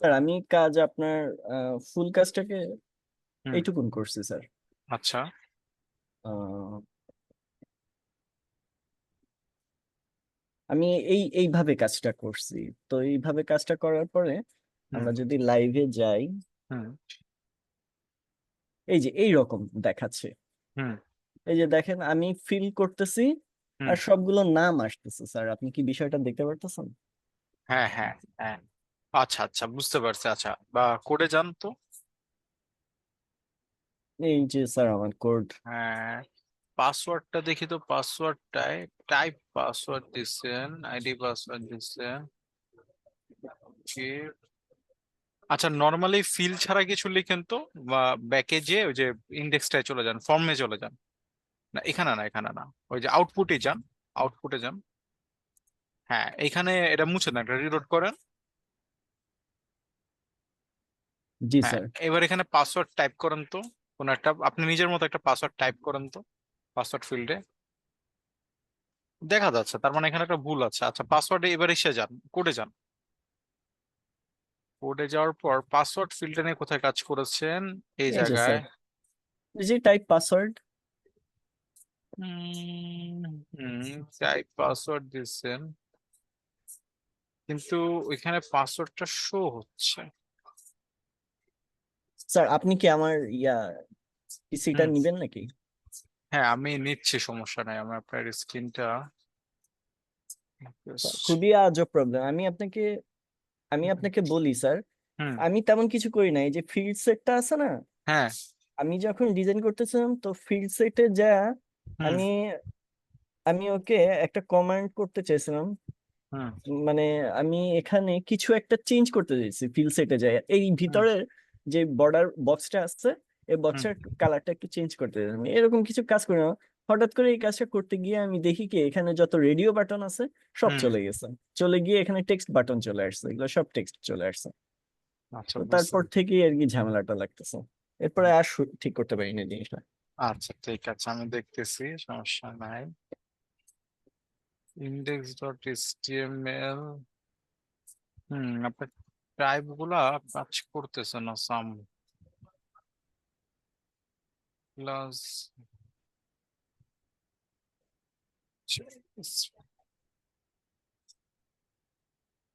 Sir আমি কাজ আপনার ফুল কাজটাকে হুম। এইটুকুন করছি স্যার। আচ্ছা। আহ, আমি এইভাবে কাজটা করছি। তো এইভাবে কাজটা করার পরে হুম। আমরা যদি লাইভে যাই, হুম। এই যে এই রকম দেখাচ্ছে। হুম। এই যে দেখেন আমি ফিল করতেছি হুম। আর সবগুলো নাম আসতেছে স্যার, আপনি কি বিষয়টা দেখতে পারতেছেন? হ্যাঁ, হ্যাঁ, হ্যাঁ। আচ্ছা, আচ্ছা, বুঝতে পারছি। আচ্ছা, বা কোডে যান তো। এই যে স্যার আমার কোড। হ্যাঁ, পাসওয়ার্ডটা দেখি তো। পাসওয়ার্ডটাই টাইপ পাসওয়ার্ড দিচ্ছেন, আইডি পাসওয়ার্ড দিচ্ছেন কি? আচ্ছা, নর্মালি ফিল ছাড়া কিছু লিখেন তো, বা ব্যাকে যে ওই যে ইন্ডেক্সটায় চলে যান, ফর্মে চলে যান। না, এখানে না, এখানে না, ওই যে আউটপুটে যান। আউটপুটে যান। হ্যাঁ, এখানে এটা মুছে দেন, এটা রিলোড করেন। জি হ্যাঁ, স্যার। এবার এখানে পাসওয়ার্ড টাইপ করেন তো। কোন একটা আপনি নিজের মতো একটা পাসওয়ার্ড টাইপ করেন তো, পাসওয়ার্ড ফিল্ডে। দেখা যাচ্ছে, তার মানে এখানে একটা ভুল আছে। আচ্ছা, পাসওয়ার্ডে এবার এসে যান, কোডে যান। কোডে যাওয়ার পর পাসওয়ার্ড ফিল্ডে নিয়ে কোথায় কাজ করেছেন? এই এই যে জায়গায়। স্যার, এই যে টাইপ পাসওয়ার্ড। হুম। হুম। টাইপ পাসওয়ার্ড দিচ্ছেন, কিন্তু ওইখানে পাসওয়ার্ডটা শো হচ্ছে। স্যার আপনি কি আমার পিসিটা হুম। নিবেন নাকি? হ্যাঁ, আমি নিচ্ছি, সমস্যা নাই। আমি আপনার স্ক্রিনটা। স্যার, খুবই আজব প্রবলেম। আমি আপনাকে বলি স্যার, হুম। আমি তেমন কিছু করি না। এই যে ফিল্ড সেটটা আছে না, হ্যাঁ। আমি যখন ডিজাইন করতেছিলাম তো ফিল্ড সেটে যা হুম। আমি আমি ওকে একটা কমান্ড করতে চাইছিলাম। হুম। মানে আমি এখানে কিছু একটা চেঞ্জ করতে চাইছি ফিল্ড সেটে যায়, এই হুম। ভিতরের যে বর্ডার বক্সটা আছে এই হুম। বক্সের কালারটা একটু চেঞ্জ করতে চাইছিলাম। এরকম কিছু কাজ করি না, হঠাৎ করে এই কাজটা করতে গিয়ে আমি দেখি কি এখানে যত রেডিও বাটন আছে সব হুম। চলে গেছে। চলে গিয়ে এখানে টেক্সট বাটন চলে আসছে, এগুলো সব টেক্সট চলে আসছে। আচ্ছা, তো বুঝতে। তারপর থেকেই আর কি ঝামেলাটা লাগতেছে। এরপরে আর ঠিক করতে পারিনি জিনিসটা। আচ্ছা, ঠিক আছে, আমি দেখতেছি, সমস্যা নাই। Index dot HTML. আপনার টাইপ গুলা কাজ করতেছে না। সাম প্লাস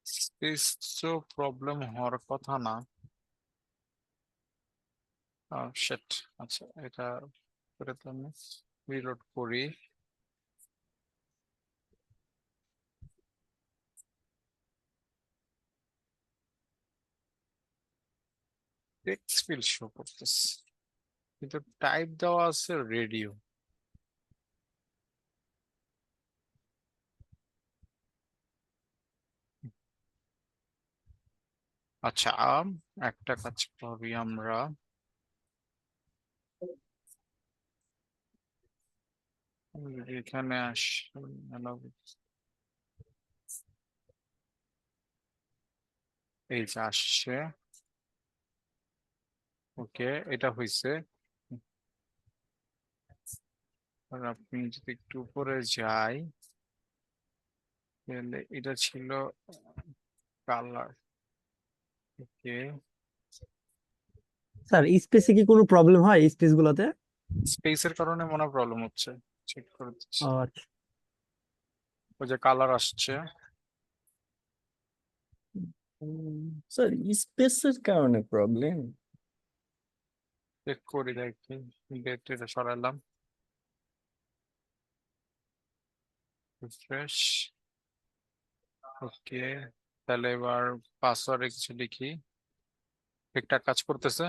স্পেস তো প্রবলেম হওয়ার কথা না। সেট। আচ্ছা, এটা করে তো আমি রিলোড করি। টেক্সট ফিল্ড শো করতেছে, কিন্তু টাইপ দেওয়া আছে রেডিও। আচ্ছা, একটা কাজ করি আমরা। এখানে এই যে আসছে। ওকে, এটা হয়েছে। আর আপনি যদি একটু উপরে যাই, তাহলে এটা ছিল কালার। ওকে। স্যার স্পেসে কি কোনো প্রবলেম হয় স্পেস গুলোতে? স্পেসের কারণে মনে হয় প্রবলেম হচ্ছে। চেক করে দিচ্ছি। ও আচ্ছা। ওই যে কালার আসছে। স্যার স্পেসের কারণে প্রবলেম? চেক করি, দেখি। ডেট এটা সরালাম। রিফ্রেশ। ওকে, তাহলে এবার পাসওয়ার্ডে কিছু লিখি। ঠিকঠাক কাজ করতেছে।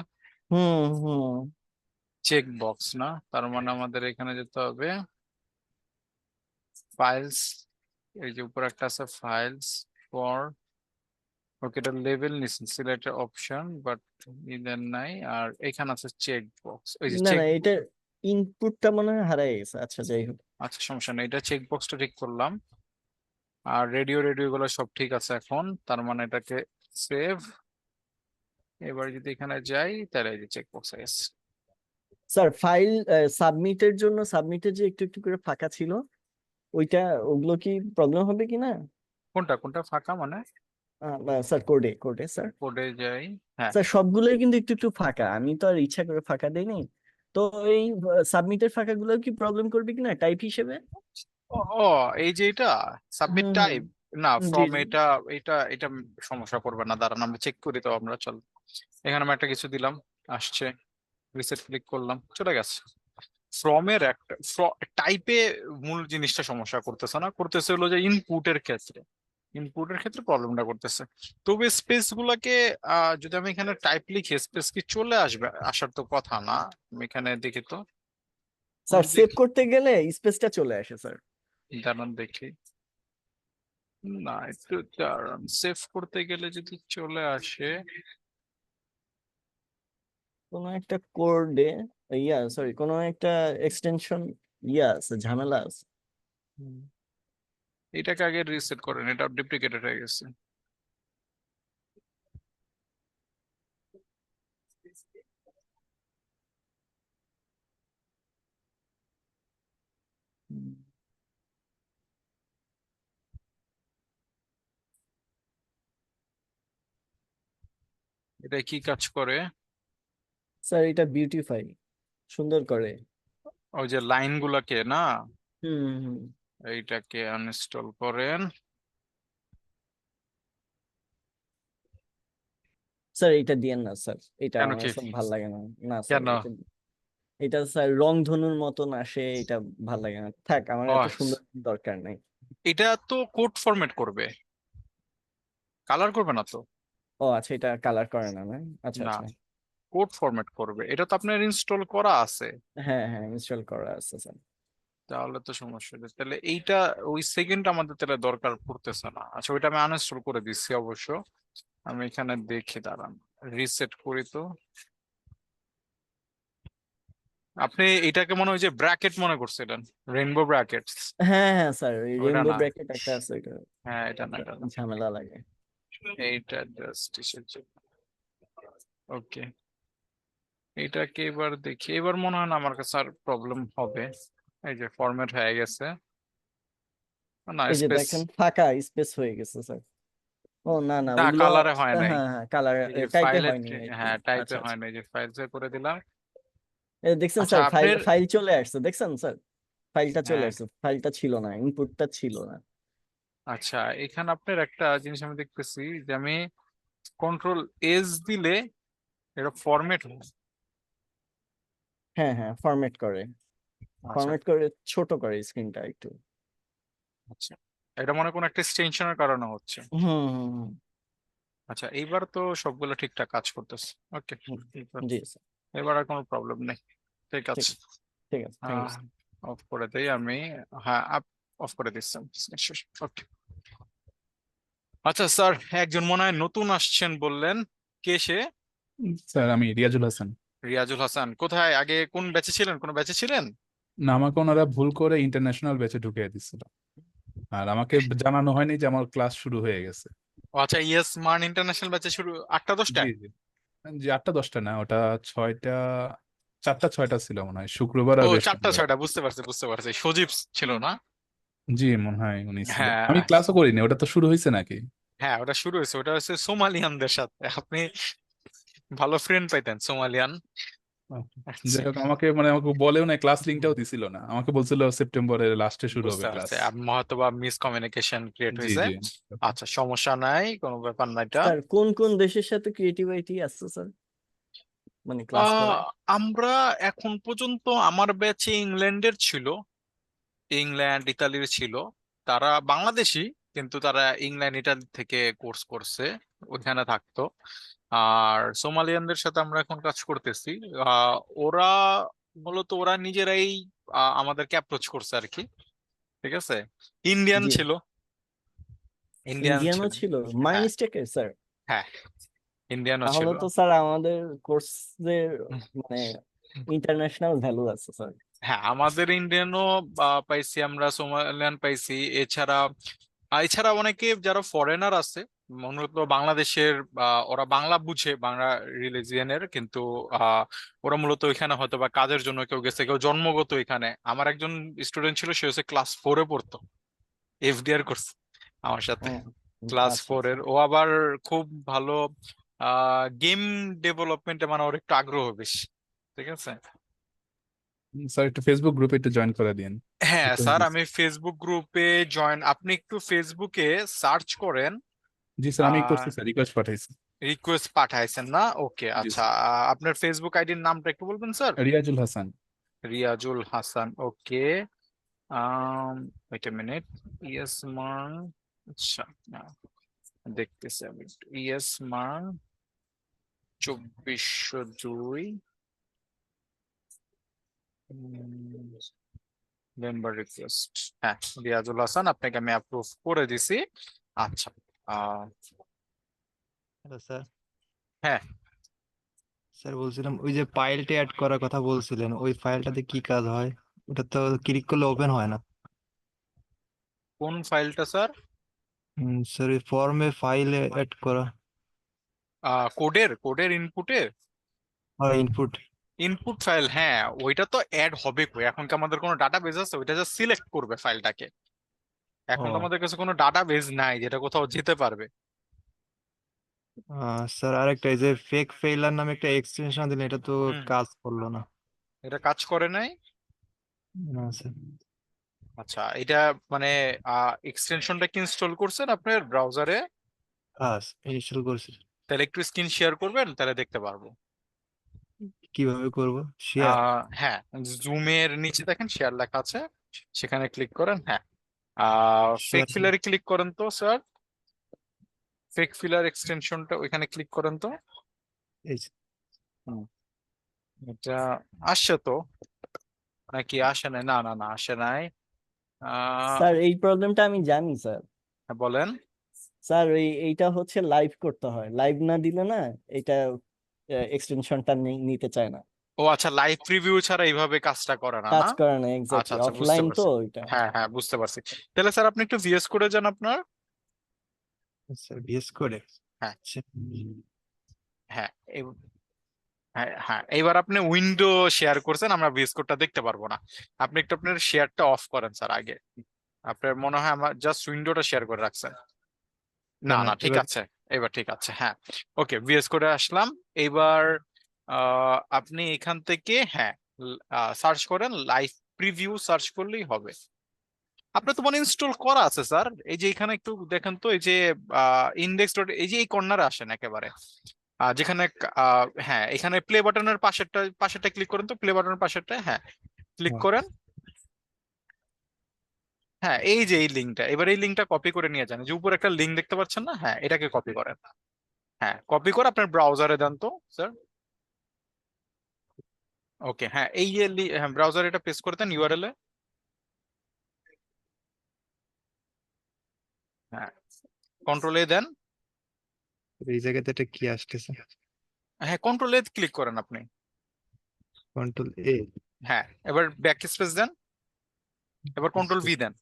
হুম হুম। চেক বক্স না, তার মানে আমাদের এখানে যেতে হবে ফাইলস। এই যে উপর একটা আছে ফাইলস ফর। ওকে, এটা লেভেল নিচ্ছেন, সিলেক্ট অপশন, বাট ইদেন নাই। আর এখানে আছে চেক বক্স, ওই যে না চেক। না, এটা ইনপুটটা মনে হয় হারাই গেছে। আচ্ছা যাই হোক। আচ্ছা, সমস্যা নেই, এটা চেক বক্সটা ঠিক করলাম। আর রেডিও রেডিও গুলো সব ঠিক আছে এখন, তার মানে এটাকে সেভ। এবার যদি এখানে যাই, তাহলে এই যে চেক বক্স আছে। স্যার ফাইল সাবমিটের জন্য সাবমিটে যে একটু একটু করে ফাঁকা ছিল ওইটা, ওগুলো কি প্রবলেম হবে কিনা? কোনটা কোনটা ফাঁকা মানে? স্যার কোডে স্যার। কোডে যাই। হ্যাঁ, স্যার সবগুলোই কিন্তু একটু একটু ফাঁকা, আমি তো আর ইচ্ছা করে ফাঁকা দেই নাই। তো এই সাবমিটের ফাঁকাগুলো কি প্রবলেম করবে কিনা টাইপ হিসেবে? ও ও, এই যে এটা সাবমিট হুম টাইপ, না জি ফ্রম জি। এটা, এটা সমস্যা করবে না, দাঁড়ান আমরা চেক করি তো আমরা, চল এখানে আমি একটা কিছু দিলাম, আসছে, রিসেট ক্লিক করলাম, চলে গেছে। ফ্রমের একটা টাইপে মূল জিনিসটা সমস্যা করতেছে না, করতেছে হলো যে ইনপুটের ক্ষেত্রে প্রবলেমটা করতেছে। তবে স্পেস গুলাকে যদি আমি এখানে টাইপ লিখি, স্পেস কি চলে আসবে? আসার তো কথা না। আমি এখানে দেখি তো, স্যার আমি সেভ দেখি, করতে গেলে স্পেসটা চলে আসে স্যার। দাঁড়ান দেখি, না একটু দাঁড়ান, সেভ করতে গেলে যদি চলে আসে, কোনো একটা কোডে, সরি, কোনো একটা এক্সটেনশন আছে, ঝামেলা আছে। হুম, এটাকে আগে রিসেট করেন, এটা ডুপ্লিকেটেড হয়ে গেছে। হুম, এটা কি কাজ করে? স্যার এটা বিউটিফাই, সুন্দর করে। ওই যে লাইন গুলাকে না, হুম। এইটাকে আনইনস্টল করেন। স্যার এটা দিয়েন না স্যার, এটা কেন আমার কি? সব ভাল লাগে না। না স্যার কেন? এটা, এটা স্যার রংধনুর মতন আসে, এটা ভাল লাগে না, থাক, আমার ও, এত সুন্দর দরকার নাই। এটা তো কোড ফরম্যাট করবে, কালার করবে না তো? ও আচ্ছা, এটা কালার করে না, না? আচ্ছা না, আচ্ছা। কোড ফরম্যাট করবে, এটা তো আপনার ইনস্টল করা আছে। হ্যাঁ হ্যাঁ, ইনস্টল করা আছে স্যার। তাহলে তো সমস্যা নেই, তাহলে এইটা ওই সেকেন্ড আমাদের তাহলে দরকার পড়তেছে না। আচ্ছা, ওইটা আমি আনইনস্টল করে দিচ্ছি অবশ্য। আমি এখানে দেখি, দাঁড়ান রিসেট করি তো। আপনি এটাকে মনে হয় যে ব্র্যাকেট মনে করছিলেন, রেইনবো ব্র্যাকেটস। হ্যাঁ হ্যাঁ স্যার, ওই ওইটা রেইনবো না, ব্র্যাকেট একটা আছে, এটা হ্যাঁ এটা না, একটা এটা না, ঝামেলা লাগে। এইটা জাস্ট ওকে। এটাকে এবার দেখি, এবার মনে হয় না আমার কাছে আর প্রবলেম হবে। এই যে ফরম্যাট হয়ে গেছে, না এই যে স্পেস, দেখেন ফাঁকা স্পেস হয়ে গেছে স্যার। ও না না, না ওইগুলো কালারে হয় নাই। হ্যাঁ হ্যাঁ, কালার এই যে টাইপে ফাইলে, হয়নি আর কি। হ্যাঁ টাইপে আচ্ছা হয় আচ্ছা। না, এই যে ফাইল সেভ করে দিলাম। দেখছেন আচ্ছা স্যার, ফাইল আপনার, ফাইল চলে আসছে, দেখছেন স্যার? ফাইলটা চলে হ্যাঁ আসছে, ফাইলটা ছিল না, ইনপুটটা ছিল না। আচ্ছা, এখানে আপনার একটা জিনিস আমি দেখতেছি যে আমি কন্ট্রোল এস দিলে এটা ফরম্যাট হয়। হ্যাঁ হ্যাঁ, ফরম্যাট করে, আচ্ছা ফরম্যাট করে ছোট করে স্ক্রিনটা একটু। আচ্ছা, এটা মনে হয় কোনো একটা এক্সটেনশনের কারণে হচ্ছে। হুম। আচ্ছা, এইবার তো সবগুলো ঠিকঠাক কাজ করতেছে। ওকে, হুম, জি স্যার। এবার আর কোনো প্রবলেম নেই। ঠিক ঠিক আছে, আছে, ঠিক আছে, থ্যাংক ইউ স্যার। অফ করে দেই আমি। হ্যাঁ, অফ করে দিচ্ছি। ওকে। আচ্ছা স্যার, একজন মনে হয় নতুন আসছেন বললেন, কে সে? স্যার আমি রিয়াজুল হাসান। রিয়াজুল হাসান, কোথায় আগে কোন ব্যাচে ছিলেন, কোন ব্যাচে ছিলেন? না, আমাকে ওনারা ভুল করে ইন্টারন্যাশনাল ব্যাচে ঢুকিয়ে দিচ্ছিল, আর আমাকে জানানো হয়নি যে আমার ক্লাস শুরু হয়ে গেছে। ও আচ্ছা, ইয়েস মান ইন্টারন্যাশনাল ব্যাচে শুরু 8টা 10টায়? জি জি। জি, 8টা 10টা না, ওটা 6টা, 4টা 6টা ছিল মনে হয়, শুক্রবার ও আর 4টা বৃহস্পতিবার। 6টা, বুঝতে পারছি বুঝতে পারছি, সজীব ছিল না? জি মনে হয় উনি ছিল, আমি হ্যাঁ ক্লাসও করিনি, ওটা তো শুরু হয়েছে নাকি? হ্যাঁ, ওটা শুরু হয়েছে, ওটা হচ্ছে সোমালিয়ানদের সাথে, আপনি ভালো ফ্রেন্ড পাইতেন সোমালিয়ান। আচ্ছা, যাই হোক, আমাকে বলেও না, ক্লাস লিঙ্কটাও দিছিল না, আমাকে বলছিল সেপ্টেম্বরের লাস্টে শুরু বুঝতে হবে পারছি, ক্লাস। হয়তো বা মিসকমিউনিকেশন ক্রিয়েট জি হয়েছে। জি। আচ্ছা, সমস্যা নাই, কোনো ব্যাপার না এটা। স্যার কোন কোন দেশের সাথে ক্রিয়েটিভিটি আছে স্যার, মানে ক্লাস আহ, করায়? আমরা এখন পর্যন্ত আমার ব্যাচে ইংল্যান্ডের ছিল, ইংল্যান্ড ইতালির ছিল, তারা বাংলাদেশি, কিন্তু তারা ইংল্যান্ড ইতালি থেকে কোর্স করছে, ওইখানে থাকতো। আর সোমালিয়ানদের সাথে আমরা এখন কাজ করতেছি। আহ, ওরা মূলত ওরা নিজেরাই আমাদেরকে অ্যাপ্রোচ করছে আর কি। ঠিক আছে, ইন্ডিয়ান জি। ছিল, ইন্ডিয়ান ইন্ডিয়ানও ছিল। ছিল, মাই হ্যাঁ মিস্টেকে স্যার। হ্যাঁ, ইন্ডিয়ানও তাহলে ছিল। তো স্যার আমাদের কোর্সের মানে ইন্টারন্যাশনাল ভ্যালু আছে স্যার। হ্যাঁ, আমাদের ইন্ডিয়ানও পাইছি আমরা, সোমালিয়ান পাইছি, এছাড়া এছাড়া অনেকে যারা ফরেনার আছে, মূলত বাংলাদেশের, ওরা বাংলা বুঝে, বাংলা রিলিজিয়নের, কিন্তু আহ, ওরা মূলত এখানে হয়তো বা কাজের জন্য কেউ গেছে, কেউ জন্মগত এখানে। আমার একজন স্টুডেন্ট ছিল, সে হচ্ছে ক্লাস 4-এ পড়তো, এফডিআর করছে আমার সাথে। ও ক্লাস আচ্ছা 4 এর। ও আবার খুব ভালো গেম ডেভেলপমেন্টে, মানে ওর একটু আগ্রহ বেশি। ঠিক আছে। স্যার একটু ফেসবুক গ্রুপে একটু জয়েন করে দিন। হ্যাঁ রিকোয়েস্ট স্যার, দিচ্ছি। আমি ফেসবুক গ্রুপে জয়েন, আপনি একটু ফেসবুকে সার্চ করেন। জি স্যার, আমি করছি স্যার, রিকোয়েস্ট পাঠাইছি। রিকোয়েস্ট পাঠাইছেন না? ওকে, জি আচ্ছা। স্যার। আপনার ফেসবুক আইডির নামটা একটু বলবেন sir? Riazul Hasan. Riazul Hasan, okay. Wait a minute. Yes man, আচ্ছা, দেখতেছি আমি। ইয়েস মান 2402 মেম্বার রিকোয়েস্ট। হ্যাঁ, রিয়াজুল হাসান, আপনাকে আমি অ্যাপ্রুভ করে দিছি। আচ্ছা। আহ হ্যালো স্যার। হ্যাঁ, স্যার বলছিলাম ওই যে ফাইলটা অ্যাড করার কথা বলছিলেন, ওই ফাইলটাতে কি কাজ হয়? ওটা তো ক্লিক করলে ওপেন হয় না। কোন ফাইলটা স্যার? স্যার ওই ফর্মে ফাইল অ্যাড করা কোডের ইনপুটে হয় ইনপুট। ইনপুট ফাইল, হ্যাঁ ওইটা তো অ্যাড হবে কই, এখন কি আমাদের কোনো ডাটাবেজ আছে? ওইটা জাস্ট সিলেক্ট করবে ফাইলটাকে। এখন তো ও আমাদের কাছে কোনো ডাটাবেজ নাই যেটা কোথাও যেতে পারবে। স্যার আরেকটা, এই যে ফেক ফেইলার নামে একটা এক্সটেনশন দিলেন, এটা তো হুম, কাজ করলো না। এটা কাজ করে নাই? না স্যার। আচ্ছা, এটা মানে এক্সটেনশনটা কি ইনস্টল করছেন আপনার ব্রাউজারে? কাজ ইনস্টল করছি। তাহলে একটু স্ক্রিন শেয়ার করবেন, তাহলে দেখতে পারবো। কিভাবে করব? শেয়ার? হ্যাঁ, জুমের নিচে দেখেন শেয়ার লেখা আছে, সেখানে ক্লিক করেন। হ্যাঁ, ফেক শেয়ার ফিলারে ক্লিক করেন তো স্যার। ফেক ফিলার এক্সটেনশনটা ওইখানে ক্লিক করেন তো। এই যে, হুম, এটা আসছে তো নাকি আসে নাই? না না না, আসে নাই। স্যার এই প্রবলেমটা আমি জানি স্যার। হ্যাঁ, বলেন। স্যার এইটা হচ্ছে লাইভ করতে হয়, লাইভ না দিলে না এটা এক্সটেনশনটা নিতে চায় না, ও আচ্ছা, লাইভ প্রিভিউ ছাড়া এইভাবে কাজটা করে না, কাজ না? করে না, আচ্ছা এক্স্যাক্টলি আচ্ছা, বুঝতে অফলাইন তো পারছি। এটা। হ্যাঁ হ্যাঁ, বুঝতে পারছি। তাহলে স্যার আপনি একটু ভিএস করে যান আপনার। স্যার ভিএস করে। হ্যাঁ আচ্ছা, হ্যাঁ, হ্যাঁ হ্যাঁ, এইবার আপনি উইন্ডো শেয়ার করছেন, আমরা ভিএস কোডটা দেখতে পারবো না। আপনি একটু আপনার শেয়ারটা অফ করেন স্যার আগে। আপনার মনে হয় আমার জাস্ট উইন্ডোটা শেয়ার করে রাখছেন। না কেন না, ঠিক এবার? আছে, এবার ঠিক আছে। হ্যাঁ, ওকে, ভিএস কোডে আসলাম। এইবার আপনি এখান থেকে, হ্যাঁ, সার্চ করেন লাইভ প্রিভিউ, সার্চ করলেই হবে। আপনার তো মনে ইনস্টল করা আছে স্যার। এই যে এখানে একটু দেখেন তো, এই যে ইন্ডেক্স ডট, এই যে এই কর্নারে আসেন একেবারে, যেখানে হ্যাঁ, এখানে প্লে বাটনের পাশেরটা ক্লিক করেন তো, প্লে বাটনের পাশেরটা, হ্যাঁ ক্লিক করেন। হ্যাঁ, এই যে এই লিঙ্কটা, এবার এই লিঙ্কটা কপি করে নিয়ে যান। যে উপরে একটা লিঙ্ক দেখতে পাচ্ছেন না, হ্যাঁ এটাকে কপি করেন। হ্যাঁ, কপি করে আপনার ব্রাউজারে দেন তো স্যার। ওকে, হ্যাঁ, এই যে হ্যাঁ, ব্রাউজারে এটা পেস্ট করে দেন ইউআরএল এ। হ্যাঁ, কন্ট্রোল এ দেন। এই জায়গাতে এটা কি আসতেছে? হ্যাঁ, কন্ট্রোল এ ক্লিক করেন আপনি। কন্ট্রোল এ। হ্যাঁ, এবার ব্যাক স্পেস দেন। এবার কন্ট্রোল ভি দেন।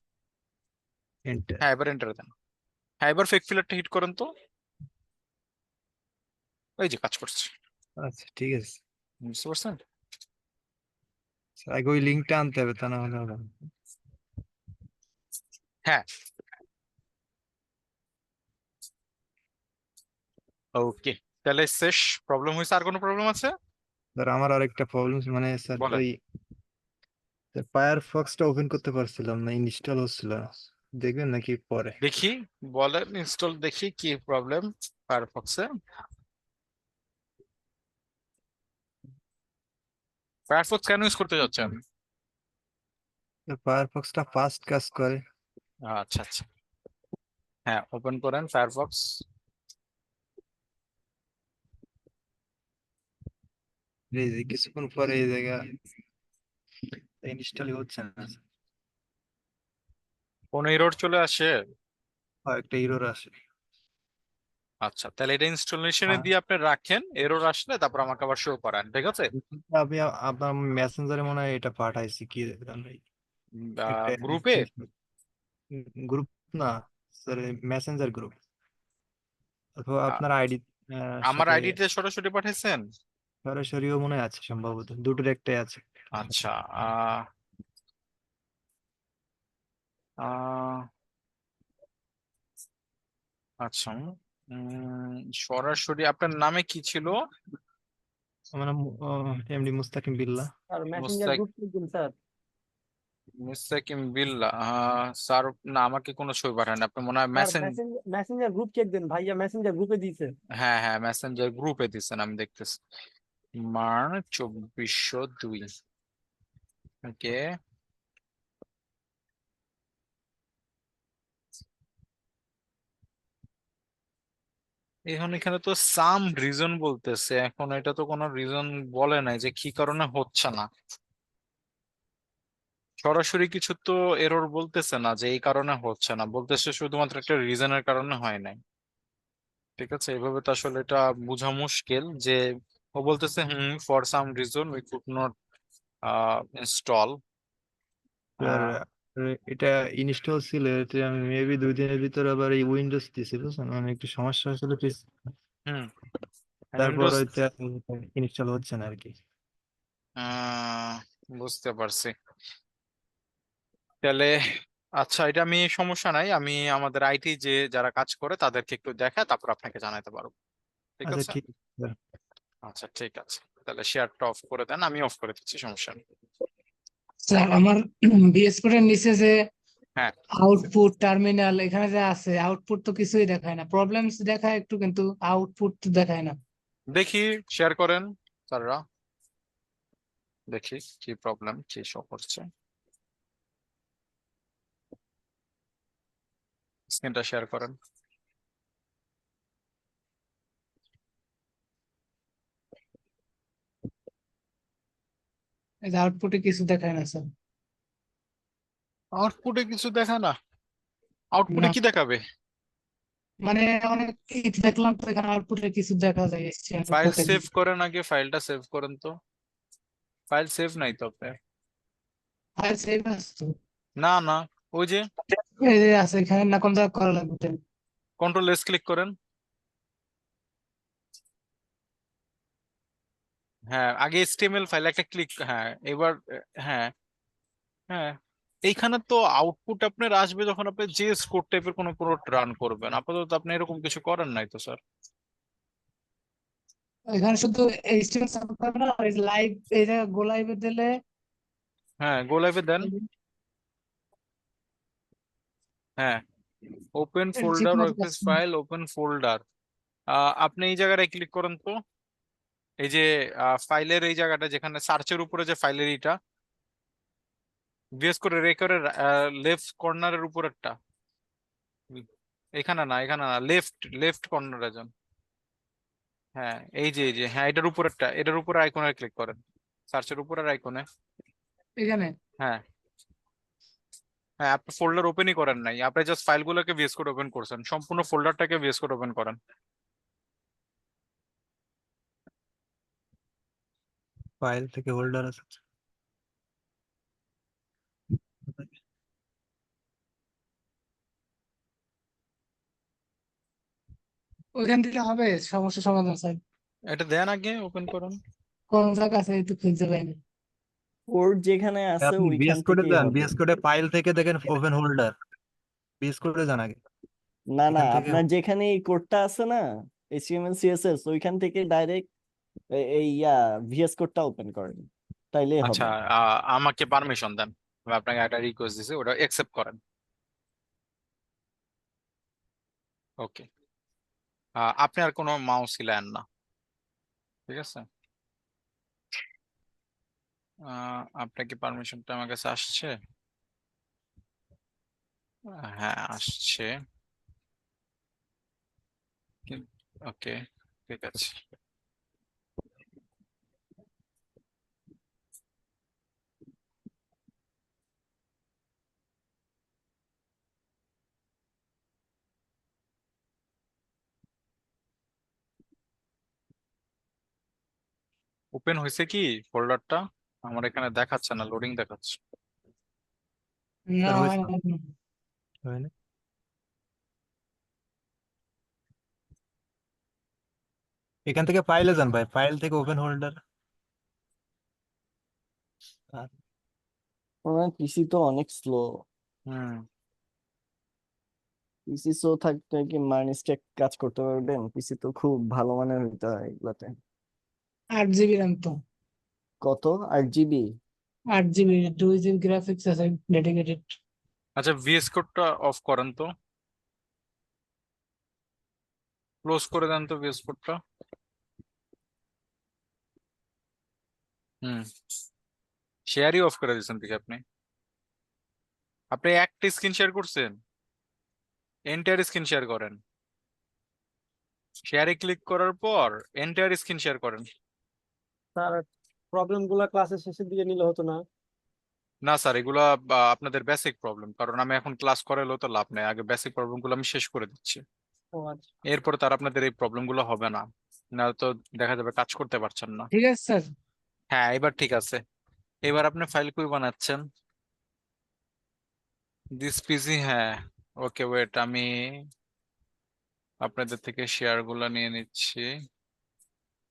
এন্টার। হ্যাঁ, এবার এন্টার দেন। হ্যাঁ, এবার ফেক ফিলারটা হিট করেন তো। ওই যে কাজ করছে। আচ্ছা ঠিক আছে। বুঝতে পারছেন? স্যার, আগে ওই লিঙ্কটা আনতে হবে, তা না হলে হবে না। হ্যাঁ, ওকে, তাহলে শেষ। প্রবলেম হয়েছে? আর কোনো প্রবলেম আছে? স্যার আমার আরেকটা প্রবলেম, মানে স্যার বলেন। ওই ফায়ারফক্সটা ওপেন করতে পারছিলাম না, ইনস্টল হচ্ছিল না। দেখবেন নাকি পরে? দেখি, বলেন ইনস্টল, দেখি কি প্রবলেম ফায়ারফক্সে। ফায়ারফক্স কেন ইউজ করতে যাচ্ছেন? ফায়ারফক্সটা ফাস্ট কাজ করে। আচ্ছা আচ্ছা, হ্যাঁ ওপেন করেন ফায়ারফক্স। এই যে কিছুক্ষণ পরে এই জায়গা ইনস্টলই হচ্ছে না। কোন এরর চলে আসে? একটা এরর আসে। আচ্ছা, তাহলে এটা ইনস্টলেশনে হ্যাঁ। দিয়ে আপনি রাখেন, এরর আসলে তারপর আমাকে আবার শো করান, ঠিক আছে? আমি আপনার মেসেঞ্জারে মনে হয় এটা পাঠাইছি, কি দেখলাম ভাই? একটা গ্রুপে? গ্রুপ না স্যার, মেসেঞ্জার গ্রুপ, অথবা আপনার আইডি আমার সাথে আইডিতে সরাসরি পাঠাইছেন? সরাসরিও মনে হয় আছে, সম্ভবত দুটোর একটাই আছে। আচ্ছা, আহ আহ আচ্ছা, সরাসরি আপনার নামে কি ছিল? আমার নাম এমডি মুস্তাকিম বিল্লাহ। আর মেসেঞ্জার মুস্তাক গ্রুপ দিন স্যার। মুস্তাকিম বিল্লাহ। স্যার না, আমাকে কোনো ছবি পাঠান, আপনি মনে হয় স্যার মেসেঞ্জার গ্রুপ চেক দেন, ভাইয়া মেসেঞ্জার গ্রুপে দিয়েছে। হ্যাঁ হ্যাঁ, মেসেঞ্জার গ্রুপে দিচ্ছেন, আমি দেখতেছি। মার্চ 2402। ওকে, এখন এখানে তো সাম রিজন বলতেছে, এখন এটা তো কোনো রিজন বলে নাই যে কি কারণে হচ্ছে না। সরাসরি কিছু তো এরর বলতেছে না যে এই কারণে হচ্ছে না, বলতেছে শুধুমাত্র একটা রিজনের কারণে হয় নাই। ঠিক আছে, এভাবে তো আসলে এটা বোঝা মুশকিল যে ও বলতেছে for some reason we could not install. Sir এটা ইনস্টল ছিল, এটা আমি মেবি 2 দিনের ভিতরে আবার এই উইন্ডোজ দিছি, বুঝছেন, মানে একটু সমস্যা হয়েছিল প্লিজ। হুম তারপর উইন্ডোজ, ওইটা ইনস্টল হচ্ছে না আর কি। বুঝতে পারছি। তাহলে আচ্ছা, এটা আমি সমস্যা নাই, আমি আমাদের আইটি যে যারা কাজ করে তাদেরকে একটু দেখা তারপর আপনাকে জানাতে পারবো। ঠিক আচ্ছা আছে, ঠিক আছে স্যার। আচ্ছা ঠিক আছে, তাহলে শেয়ারটা অফ করে দেন, আমি অফ করে দিচ্ছি, সমস্যা নেই। স্যার আমার বিএস কোডের নিচে যে হ্যাঁ, আউটপুট টার্মিনাল এখানে যে আছে, আউটপুট তো কিছুই দেখায় না, প্রবলেমস দেখায় একটু কিন্তু আউটপুট তো দেখায় না। দেখি, শেয়ার করেন স্যাররা, দেখি কি প্রবলেম, কি শো করছে। স্ক্রিনটা শেয়ার করেন। এই যে আউটপুটে কিছু দেখায় না স্যার। আউটপুটে কিছু দেখা না? আউটপুটে না কি দেখাবে? মানে অনেক কিছু দেখলাম তো, এখানে আউটপুটে কিছু দেখা যায় HTML ফাইল কোডে। সেভ করেন, আগে ফাইলটা সেভ করেন তো। ফাইল সেভ নাই তো আপনার? ফাইল সেভ আছে তো। না না, ওই যে এই যে আছে এখানে, না কোন জায়গায় করা লাগবে। কন্ট্রোল এস ক্লিক করেন। হ্যাঁ, আগে এইচটিএমএল ফাইল একটা ক্লিক, হ্যাঁ এবার হ্যাঁ হ্যাঁ, এইখানে তো আউটপুট আপনার আসবে যখন আপনি জেএস কোড টাইপের কোনো কোড রান করবেন, আপাতত আপনি এরকম কিছু করেন নাই তো স্যার। এখানে শুধু HTML সাপোর্ট করবে না, আর লাইভ এই যে গো লাইভে দিলে হ্যাঁ, গো লাইভে দেন। হ্যাঁ, ওপেন ঠিক ফোল্ডার, মতো কাজ ওএফএস করে না। File, open folder. আপনি এই জায়গাটায় ক্লিক করেন তো, এই যে ফাইলের এই জায়গাটা যেখানে সার্চের উপরে যে ফাইলের এইটা, বিশেষ করে রেকর্ডের লেফট কর্নারের উপর একটা, এখানে না এখানে না, লেফট লেফট কর্নারে যান। হ্যাঁ, এই যে হ্যাঁ, এটার উপর একটা, এটার উপর আইকনে ক্লিক করেন, সার্চের উপরের আইকনে। এখানে হ্যাঁ হ্যাঁ, আপনি ফোল্ডার ওপেনই করেন নাই, আপনি জাস্ট ফাইলগুলোকে ভিএস কোড ওপেন করছেন, সম্পূর্ণ ফোল্ডারটাকে ভিএস কোড ওপেন করেন। ফাইল থেকে হোল্ডার আছে। ওইখান থেকে হবে সমস্যা সমাধান স্যার। এটা দেন, আগে ওপেন করুন। কোন জায়গা আছে এই তো খুঁজে পাইনি। কোড যেখানে আছে আপনি ওইখান বিএস কোডে থেকেই যান, হবে। বিএস কোডে ফাইল থেকে দেখেন ওপেন হোল্ডার, বিএস কোডে যান আগে, না না, এখান থেকে আপনার যেখানে এই কোডটা আছে না, এইচটিএমএল সিএসএস, ওইখান থেকে ডাইরেক্ট এই ভিএস কোডটা ওপেন করেন, তাইলেই আচ্ছা, হবে। আমাকে পারমিশন দেন, আমি আপনাকে একটা রিকোয়েস্ট দিছি, ওটা অ্যাকসেপ্ট করেন। ওকে, আপনি আর কোনো মাউস হিলায়েন না, ঠিক আছে? আপনার কি পারমিশনটা আমার কাছে আসছে? হ্যাঁ আসছে। ওকে, ঠিক আছে। ওপেন হয়েছে কি ফোল্ডারটা? আমার এখানে দেখাচ্ছে না, লোডিং দেখাচ্ছে। না স্যার হয় হয়েছে, না এখনো। হয়নি। এখান থেকে ফাইলে যান ভাই, ফাইল থেকে ওপেন হোল্ডার। আমার পিসি তো অনেক স্লো। হুম, পিসি সো থাকতে কি মাইনস্টেক কাজ করতে পারবেন? পিসি তো খুব ভালো মানের হইতে হয় এগুলাতে। 8 জিবি র্যাম তো, কত? 8 জিবি? 8 জিবি, 2 জিবি গ্রাফিক্স আছে ডেডিকেটেড। আচ্ছা ভিএস কোডটা অফ করেন তো, ক্লোজ করে দেন তো ভিএস কোডটা। হুম, শেয়ারই অফ করে দিয়েছেন থেকে আপনি। আপনি একটা স্ক্রিন শেয়ার করছেন, এন্টায়ার স্ক্রিন শেয়ার করেন, শেয়ারে ক্লিক করার পর এন্টায়ার স্ক্রিন শেয়ার করেন। স্যার প্রবলেম গুলা ক্লাসের শেষের দিকে নিলে হতো না? না স্যার, এগুলা আপনাদের বেসিক প্রবলেম, কারণ আমি এখন ক্লাস করালেও তো লাভ নেই, আগে বেসিক প্রবলেম গুলো আমি শেষ করে দিচ্ছি, ও আচ্ছা। এরপর তার আপনাদের এই প্রবলেম গুলো হবে না, না তো দেখা যাবে কাজ করতে পারছেন না। ঠিক আছে স্যার। হ্যাঁ এবার ঠিক আছে। এবার আপনি ফাইল কই বানাচ্ছেন? দিস পিসি, হ্যাঁ। ওকে ওয়েট, আমি আপনাদের থেকে শেয়ার গুলা নিয়ে নিচ্ছি।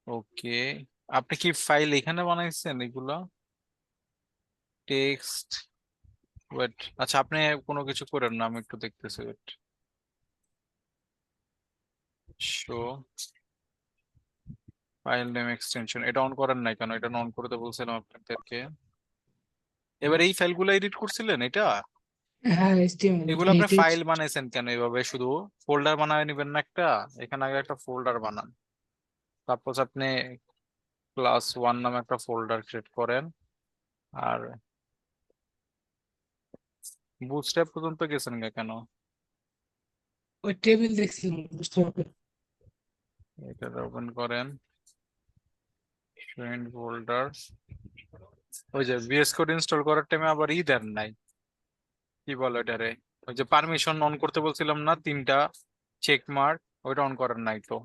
ওকে, আপনি কি ফাইল এখানে বানাইছেন এগুলা? টেক্সট, ওয়েট, আচ্ছা আপনি কোনো কিছু করেন না, আমি একটু দেখতেছি, wait. Show file name extension, এটা অন করেন নাই কেন? এটা অন করতে বলছিলাম আপনাদেরকে। এবার এই ফাইলগুলো এডিট করছিলেন এটা? হ্যাঁ, HTML এগুলো আপনি latest। ফাইল বানাইছেন কেন এভাবে? শুধু ফোল্ডার বানায় নিবেন না একটা? এখানে আগে একটা ফোল্ডার বানান, তারপর আপনি ক্লাস 1 নামে একটা ফোল্ডার ক্রিয়েট করেন। আর বুটস্ট্র্যাপ পর্যন্ত গেছেন কেন? ওই টেবিল দেখছিলাম, বুঝতে পারবে। এটা ওপেন করেন, ফ্রেন্ড ফোল্ডার। ওই যে ভিএস কোড ইনস্টল করার টাইমে আবার দেন নাই, কি বলে এটারে, ওই যে পারমিশন অন করতে বলছিলাম না 3টা চেক মার্ক, ওইটা অন করেন নাই তো।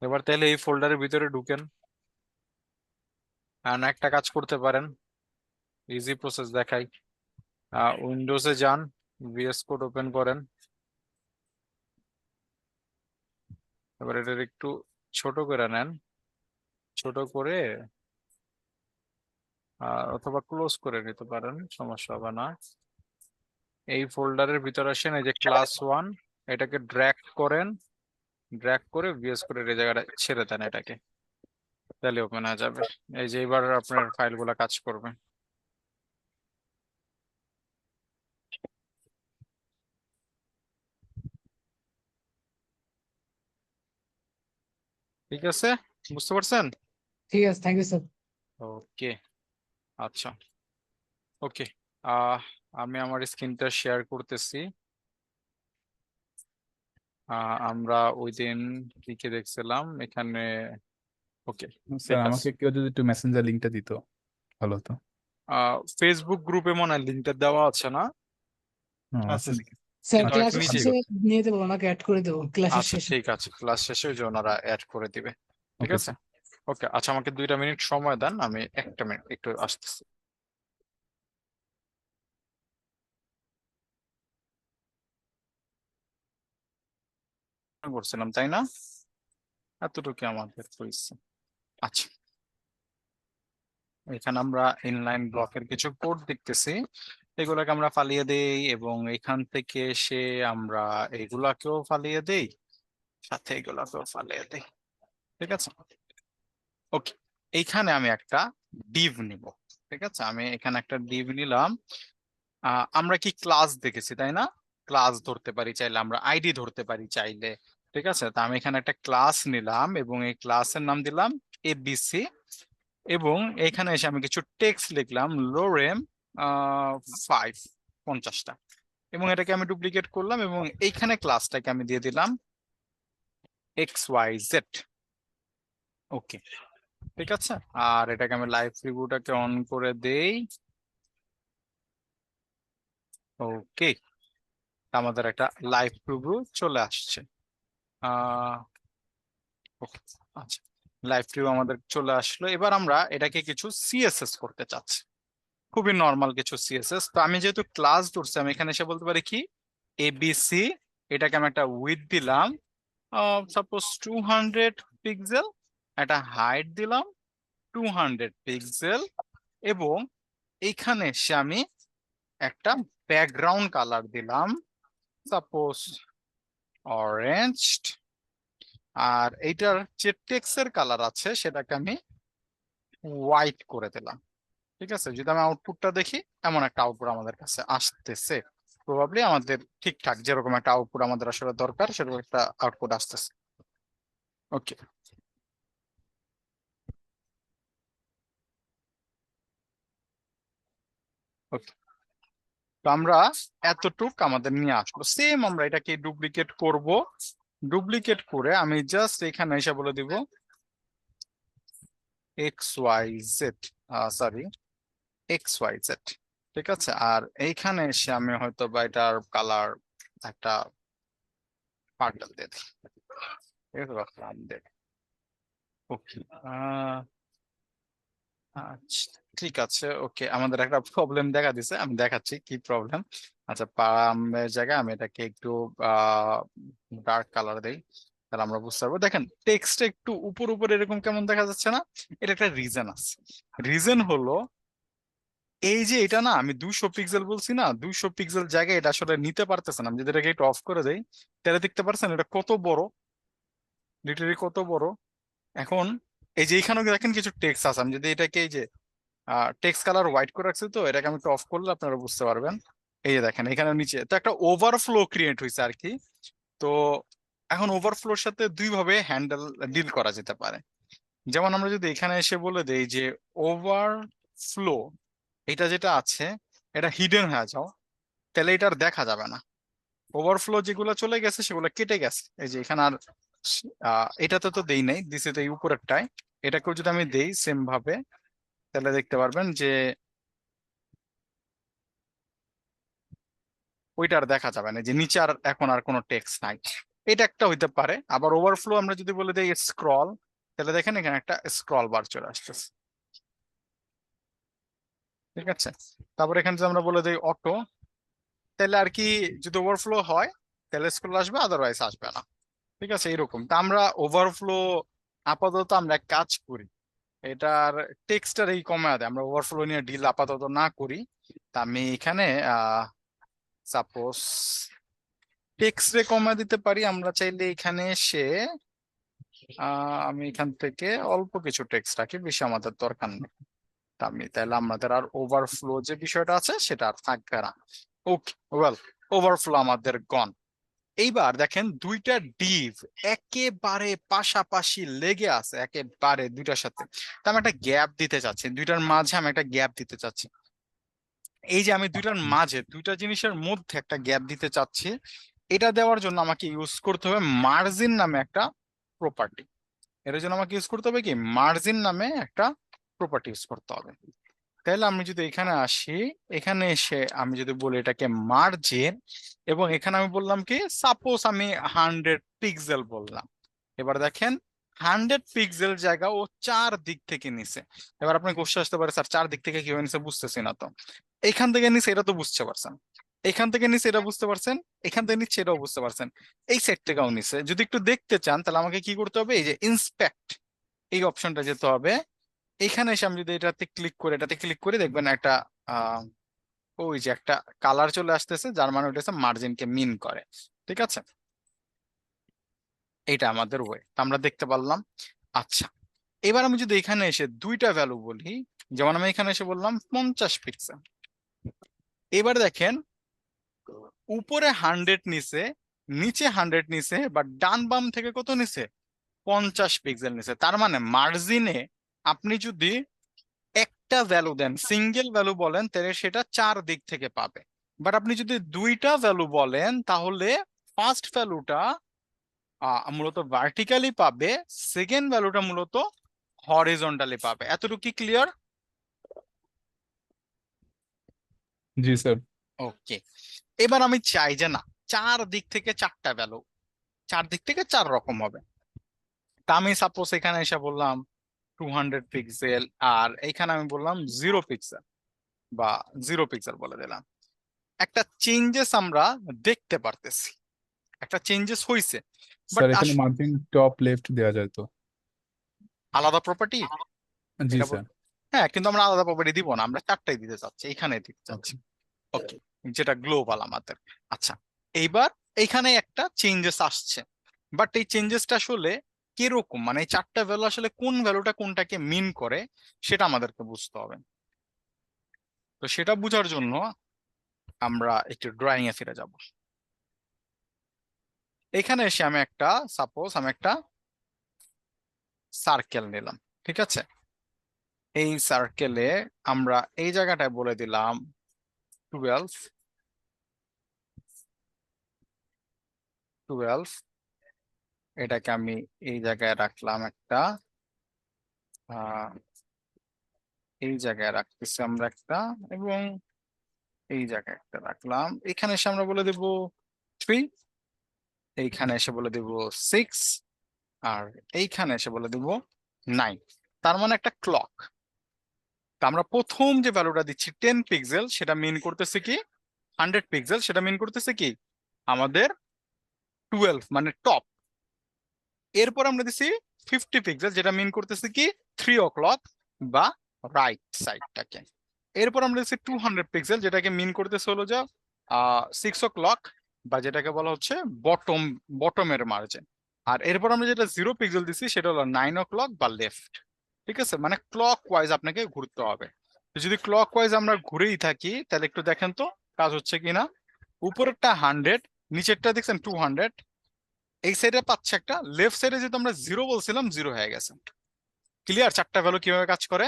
এবার তাহলে এই ফোল্ডারের ভিতরে ঢুকেন, আর একটা কাজ করতে পারেন, ইজি প্রসেস দেখাই। উইন্ডোজে যান, ভিএস কোড ওপেন করেন, এবার এটার একটু ছোট করে নেন, ছোট করে অথবা ক্লোজ করে নিতে পারেন, সমস্যা হবে না। এই ফোল্ডারের ভিতরে আসেন, এই যে ক্লাস 1, এটাকে ড্র্যাগ করেন, ড্র্যাগ করে ভিএস কোডের এই জায়গাটা ছেড়ে দেন এটাকে, তাহলে ওপেন হয়ে যাবে। এই যে এবার আপনার ফাইলগুলো কাজ করবে। ঠিক আছে, বুঝতে পারছেন? ঠিক আছে, থ্যাংক ইউ স্যার। ওকে, আচ্ছা, ওকে। আমি আমার স্ক্রিনটা শেয়ার করতেছি। আমরা ওই দিন কি কি দেখছিলাম এখানে? ওকে, স্যার ঠিক আছে। আমাকে কেউ যদি একটু মেসেঞ্জার লিঙ্কটা দিত ভালো হতো। ফেসবুক গ্রুপে মনে হয় লিঙ্কটা দেওয়া আছে না? আচ্ছা স্যার কিন্তু ক্লাসের নিচে, শেষে নিয়ে দেবো, ওনাকে অ্যাড করে দেবো ক্লাসের আচ্ছা শেষে। ঠিক আছে, ক্লাস শেষে ওই যে ওনারা অ্যাড করে দিবে, ঠিক ওকে আছে। ওকে, আচ্ছা আমাকে 2টা মিনিট সময় দেন, আমি 1টা মিনিট একটু আসতেছি। করছিলাম তাই না? এতটুকু আমাদের হয়েছে। আচ্ছা, এখানে আমরা ইনলাইন ব্লকের কিছু কোড দেখতেছি, এগুলাকে আমরা ফালিয়ে দেই, এবং এখান থেকে এসে আমরা এগুলাকেও ফালিয়ে দেই, সাথে এগুলাকেও ফালিয়ে দেই, ঠিক আছে। ওকে, এইখানে আমি একটা ডিভ নিব, ঠিক আছে, আমি এখানে একটা ডিভ নিলাম। আমরা কি ক্লাস দেখেছি তাই না? ক্লাস ধরতে পারি চাইলে, আমরা আইডি ধরতে পারি চাইলে, ঠিক আছে। তা আমি এখানে একটা ক্লাস নিলাম এবং এই ক্লাসের নাম দিলাম এবিসি, এবং এখানে এসে আমি কিছু টেক্সট লিখলাম লোরেম 5, 50টা, এবং এটাকে আমি ডুপ্লিকেট করলাম এবং এইখানে ক্লাসটাকে আমি দিয়ে দিলাম XYZ। ওকে, ঠিক আছে। আর এটাকে আমি লাইভ প্রিভিউটাকে অন করে দেই। ওকে, আমাদের একটা লাইভ প্রিভিউ চলে আসছে। ওকে, আচ্ছা, লাইভ প্রিভিউ আমাদের চলে আসলো। এবার আমরা এটাকে কিছু সিএসএস করতে চাচ্ছি, খুবই নর্মাল কিছু সিএসএস। তো আমি যেহেতু ক্লাস ধরছি, আমি এখানে এসে বলতে পারি কি এবিসি, এটাকে আমি একটা উইথ দিলাম সাপোজ 200 পিক্সেল, একটা হাইট দিলাম 200 পিক্সেল, এবং এইখানে এসে আমি একটা ব্যাকগ্রাউন্ড কালার দিলাম সাপোজ অরেঞ্জ, আর এইটার যে টেক্সের কালার আছে সেটাকে আমি হোয়াইট করে দিলাম। ঠিক আছে, যদি আমি আউটপুটটা দেখি, এমন একটা আউটপুট আমাদের কাছে আসতেছে। প্রবাবলি আমাদের ঠিকঠাক যেরকম একটা আউটপুট আমাদের আসলে দরকার সেরকম একটা আউটপুট আসতেছে। ওকে, ওকে, তো আমরা এতটুক আমাদের নিয়ে আসলো। সেম আমরা এটাকে ডুপ্লিকেট করব। ডুপ্লিকেট করে আমি জাস্ট এখানে এসে বলে দিব X Y Z, sorry X Y Z. ঠিক আছে, আর এইখানে এসে আমি হয়তো বা এটার কালার একটা পার্পল দিয়ে দিই। ঠিক আছে, বা প্লাম দিয়ে দিই। ওকে, আচ্ছা ঠিক আছে। ওকে, আমাদের একটা প্রবলেম দেখা দিছে, আমি দেখাচ্ছি কি প্রবলেম। আচ্ছা, পামের জায়গায় আমি এটাকে একটু ডার্ক কালার দেই, তাহলে আমরা বুঝতে পারবো। দেখেন টেক্সট একটু উপর উপর এরকম কেমন দেখা যাচ্ছে না? এটা একটা রিজন আছে। রিজন হলো এই যে এটা না, আমি 200 পিক্সেল বলছি না, 200 পিক্সেল জায়গায় এটা আসলে নিতে পারতেছে না। আমি যদি এটাকে একটু অফ করে দেই, তাহলে দেখতে পারছেন এটা কত বড়, লিটারি কত বড়। এখন এই যে এখানেও দেখেন কিছু টেক্সট আছে, আমি যদি এটাকে এই যে টেক্সট কালার হোয়াইট করে রাখছি, তো এটাকে আমি একটু অফ করলে আপনারা বুঝতে পারবেন। এই যে দেখেন এখানে নিচে তো একটা ওভারফ্লো ক্রিয়েট হয়েছে আর কি। তো এখন ওভারফ্লোর সাথে দুই ভাবে হ্যান্ডেল ডিল করা যেতে পারে। যেমন আমরা যদি এখানে এসে বলে দেই যে ওভারফ্লো, এটা যেটা আছে এটা হিডেন হয়ে যাও, তাহলে এটা আর দেখা যাবে না। ওভারফ্লো যেগুলো চলে গেছে সেগুলো কেটে গেছে। এই যে এখানে আর এটাতে তো দেই নাই, দিছে তো এই উপরেরটায়। এটাকেও যদি আমি দেই সেম ভাবে, তাহলে দেখতে পারবেন যে ওইটা আর দেখা যাবে না, যে নিচে আর এখন আর কোনো টেক্সট নাই। এটা একটা হইতে পারে। আবার ওভারফ্লো আমরা যদি বলে দিই স্ক্রল, তাহলে দেখেন এখানে একটা স্ক্রল বার চলে আসতেছে। ঠিক আছে, তারপর এখানে যদি আমরা বলে দিই অটো, তাহলে আর কি যদি ওভারফ্লো হয় তাহলে স্ক্রল আসবে, আদারওয়াইজ আসবে না। ঠিক আছে, এইরকম। তা আমরা ওভারফ্লো আপাতত আমরা এক কাজ করি, এটার টেক্সটার এই কমায় দেয়, আমরা ওভারফ্লো নিয়ে ডিল আপাতত না করি। তা আমি এখানে সাপোজ টেক্সট রে কমায় দিতে পারি। আমরা চাইলে এখানে এসে আমি এখান থেকে অল্প কিছু টেক্সট রাখি, বেশি আমাদের দরকার নেই। তা আমি তাহলে আমাদের আর ওভারফ্লো যে বিষয়টা আছে সেটা আর থাকবে না। ওকে, ওয়েল, ওভারফ্লো আমাদের গন। এইবার দেখেন দুইটা ডিভ একেবারে পাশাপাশি লেগে আছে, একেবারে দুইটার সাথে। তা আমি একটা গ্যাপ দিতে চাচ্ছি, দুইটার মাঝে আমি একটা গ্যাপ দিতে চাচ্ছি। এই যে আমি দুইটার মাঝে, দুইটা জিনিসের মধ্যে একটা গ্যাপ দিতে চাচ্ছি, এটা দেওয়ার জন্য আমাকে ইউজ করতে হবে মার্জিন নামে একটা প্রপার্টি। এর জন্য আমাকে ইউজ করতে হবে কি, মার্জিন নামে একটা প্রপার্টি ইউজ করতে হবে। তাহলে আমি যদি এখানে আসি, এখানে এসে আমি যদি বলি এটাকে মার্জিন, এবং এখানে আমি বললাম কি, সাপোজ আমি 100 পিক্সেল বললাম। এবার দেখেন 100 পিক্সেল জায়গা ও 4 দিক থেকে নিছে। এবার আপনি কোশ্চেন আসতে পারে, স্যার 4 দিক থেকে কিভাবে নিছে বুঝতেছি না তো। এখান থেকে নিচে এটা তো বুঝতে পারছেন, এখান থেকে নিচে এটা বুঝতে পারছেন, এখান থেকে নিচে এটাও বুঝতে পারছেন, এই সাইড থেকেও নিচে। যদি একটু দেখতে চান তাহলে আমাকে কি করতে হবে, এই যে ইন্সপেক্ট এই অপশনটা যেতে হবে। এখানে এসে আমি যদি এটাতে ক্লিক করি, এটাতে ক্লিক করে দেখবেন একটা আহ ওই যে একটা কালার চলে আসতেছে, যার মানে ওটা হচ্ছে মার্জিনকে মিন করে। ঠিক আছে, এটা আমাদের ওয়ে আমরা দেখতে পারলাম। আচ্ছা, এবার আমি যদি এখানে এসে দুইটা ভ্যালু বলি, যেমন আমি এখানে এসে বললাম 50 পিক্সেল। এবার দেখেন উপরে 100 নিচে, নিচে 100 নিচে, বা ডান বাম থেকে কত নিচে, 50 পিক্সেল নিচে। তার মানে মার্জিনে আপনি যদি একটা ভ্যালু দেন, সিঙ্গেল ভ্যালু বলেন, তাহলে সেটা 4 দিক থেকে পাবে। বাট আপনি যদি দুইটা ভ্যালু বলেন তাহলে ফার্স্ট ভ্যালুটা মূলত ভার্টিক্যালি পাবে, সেকেন্ড ভ্যালুটা মূলত হরিজন্টালি পাবে। এতটুকু কি ক্লিয়ার? জি স্যার। ওকে, এবার আমি চাই যে না, 4 দিক থেকে 4টা ভ্যালু, 4 দিক থেকে 4 রকম হবে। তা আমি সাপোজ এখানে এসে বললাম 200 পিক্সেল, আর এখানে আমি বললাম 0 পিক্সেল, বা 0 পিক্সেল বলে দিলাম। একটা চেঞ্জেস আমরা দেখতে পারতেছি, একটা চেঞ্জেস হইছে, বাট স্যার এখানে মার্জিন টপ লেফট দেওয়া যায় তো? আলাদা প্রপার্টি জি এটা স্যার। হ্যাঁ, কিন্তু আমরা আলাদা প্রপার্টি দিব না, আমরা 4টাই দিতে চাচ্ছি, এখানে দিতে চাচ্ছি। ওকে, যেটা গ্লোবাল আমাদের। আচ্ছা, এইবার এইখানে একটা চেঞ্জেস আসছে, বাট এই চেঞ্জেসটা আসলে কিরকম, মানে এই চারটা ভ্যালু আসলে কোন ভ্যালুটা কোনটাকে মিন করে সেটা আমাদেরকে বুঝতে হবে। তো সেটা বোঝার জন্য আমরা একটু ড্রয়িং এ ফিরে যাব। এখানে এসে আমি একটা সাপোজ আমি একটা সার্কেল নিলাম, ঠিক আছে? এই সার্কেলে আমরা এই জায়গাটায় বলে দিলাম 12 12, এটাকে আমি এই জায়গায় রাখলাম একটা, আহ এই জায়গায় রাখতেছি আমরা একটা, এবং এই জায়গায় একটা রাখলাম। এখানে এসে আমরা বলে দেব 3, এইখানে এসে বলে দেব 6, আর এইখানে এসে বলে দেব 9। তার মানে একটা ক্লক। তা আমরা প্রথম যে ভ্যালুটা দিচ্ছি 10 পিক্সেল, সেটা মিন করতেছে কি 100 পিক্সেল, সেটা মিন করতেছে কি আমাদের 12 মানে টপ। এরপর আমরা দিচ্ছি 50 পিক্সেল, যেটা মিন করতেছে কি 3 o'clock বা রাইট সাইডটাকে। এরপর আমরা দিচ্ছি 200 পিক্সেল, যেটাকে মিন করতেছে হলো যে 6 o'clock বা যেটাকে বলা হচ্ছে বটমের মার্জিন। আর এরপর আমরা যেটা 0 পিক্সেল দিচ্ছি সেটা হলো 9 o'clock বা লেফট। ঠিক আছে, মানে ক্লক ওয়াইজ আপনাকে ঘুরতে হবে। তো যদি ক্লক ওয়াইজ আমরা ঘুরেই থাকি তাহলে একটু দেখেন তো কাজ হচ্ছে কিনা। উপরেরটা 100, নিচেরটা দেখছেন 200, এই সাইডে পাচ্ছে একটা, লেফট সাইডে যেহেতু আমরা 0 বলছিলাম 0 হয়ে গেছে। ক্লিয়ার চারটা ভ্যালু কিভাবে কাজ করে?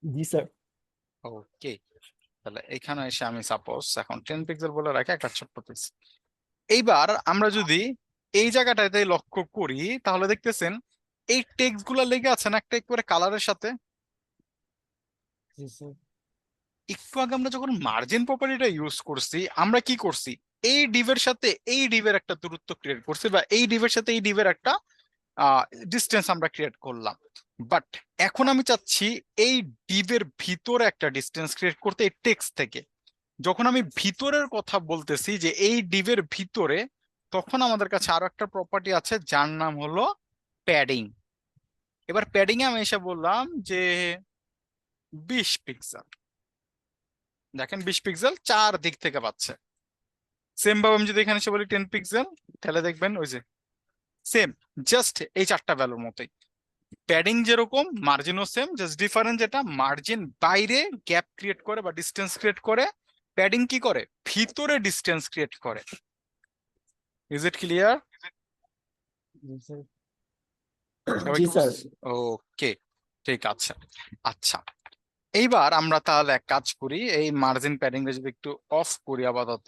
জি স্যার। ওকে, তাহলে এখানে এসে আমি সাপোজ এখন 10 পিক্সেল বলে রাখি একটা ছোট্ট পিক্স। এইবার আমরা যদি এই জায়গাটাতে লক্ষ্য করি তাহলে দেখতেছেন এই টেক্সট গুলা লেগে আছে না একটা একবারে কালারের সাথে। জি স্যার। একটু আগে আমরা যখন মার্জিন প্রপার্টিটা ইউজ করছি আমরা কি করছি, এই ডিভের সাথে এই ডিভের একটা দূরত্ব ক্রিয়েট করছি, বা এই ডিভের সাথে এই ডিভের একটা ডিস্টেন্স আমরা ক্রিয়েট করলাম। বাট এখন আমি চাচ্ছি এই ডিভের ভিতরে একটা ডিস্টেন্স ক্রিয়েট করতে এই টেক্সট থেকে। যখন আমি ভিতরের কথা বলতেছি যে এই ডিভের ভিতরে, তখন আমাদের কাছে আরো একটা প্রপার্টি আছে যার নাম হলো প্যাডিং। এবার প্যাডিং এ আমি এসে বললাম যে 20 পিক্সেল। দেখেন 20 পিক্সেল চার দিক থেকে পাচ্ছে। সেম ভাবে আমি যদি এখানে এসে বলি 10 পিক্সেল, তাহলে দেখবেন ওই যে সেম, জাস্ট এই চারটা ভ্যালুর মতোই। প্যাডিং যেরকম মার্জিনও সেম, জাস্ট ডিফারেন্স যেটা মার্জিন বাইরে গ্যাপ ক্রিয়েট করে বা ডিস্টেন্স ক্রিয়েট করে, প্যাডিং কি করে ভিতরে ডিস্টেন্স ক্রিয়েট করে। Is it clear? G sir. সবাই জি কি স্যার। ওকে, ঠিক আছে। আচ্ছা, এইবার আমরা তাহলে এক কাজ করি, এই মার্জিন প্যাডিং যদি একটু অফ করি আপাতত।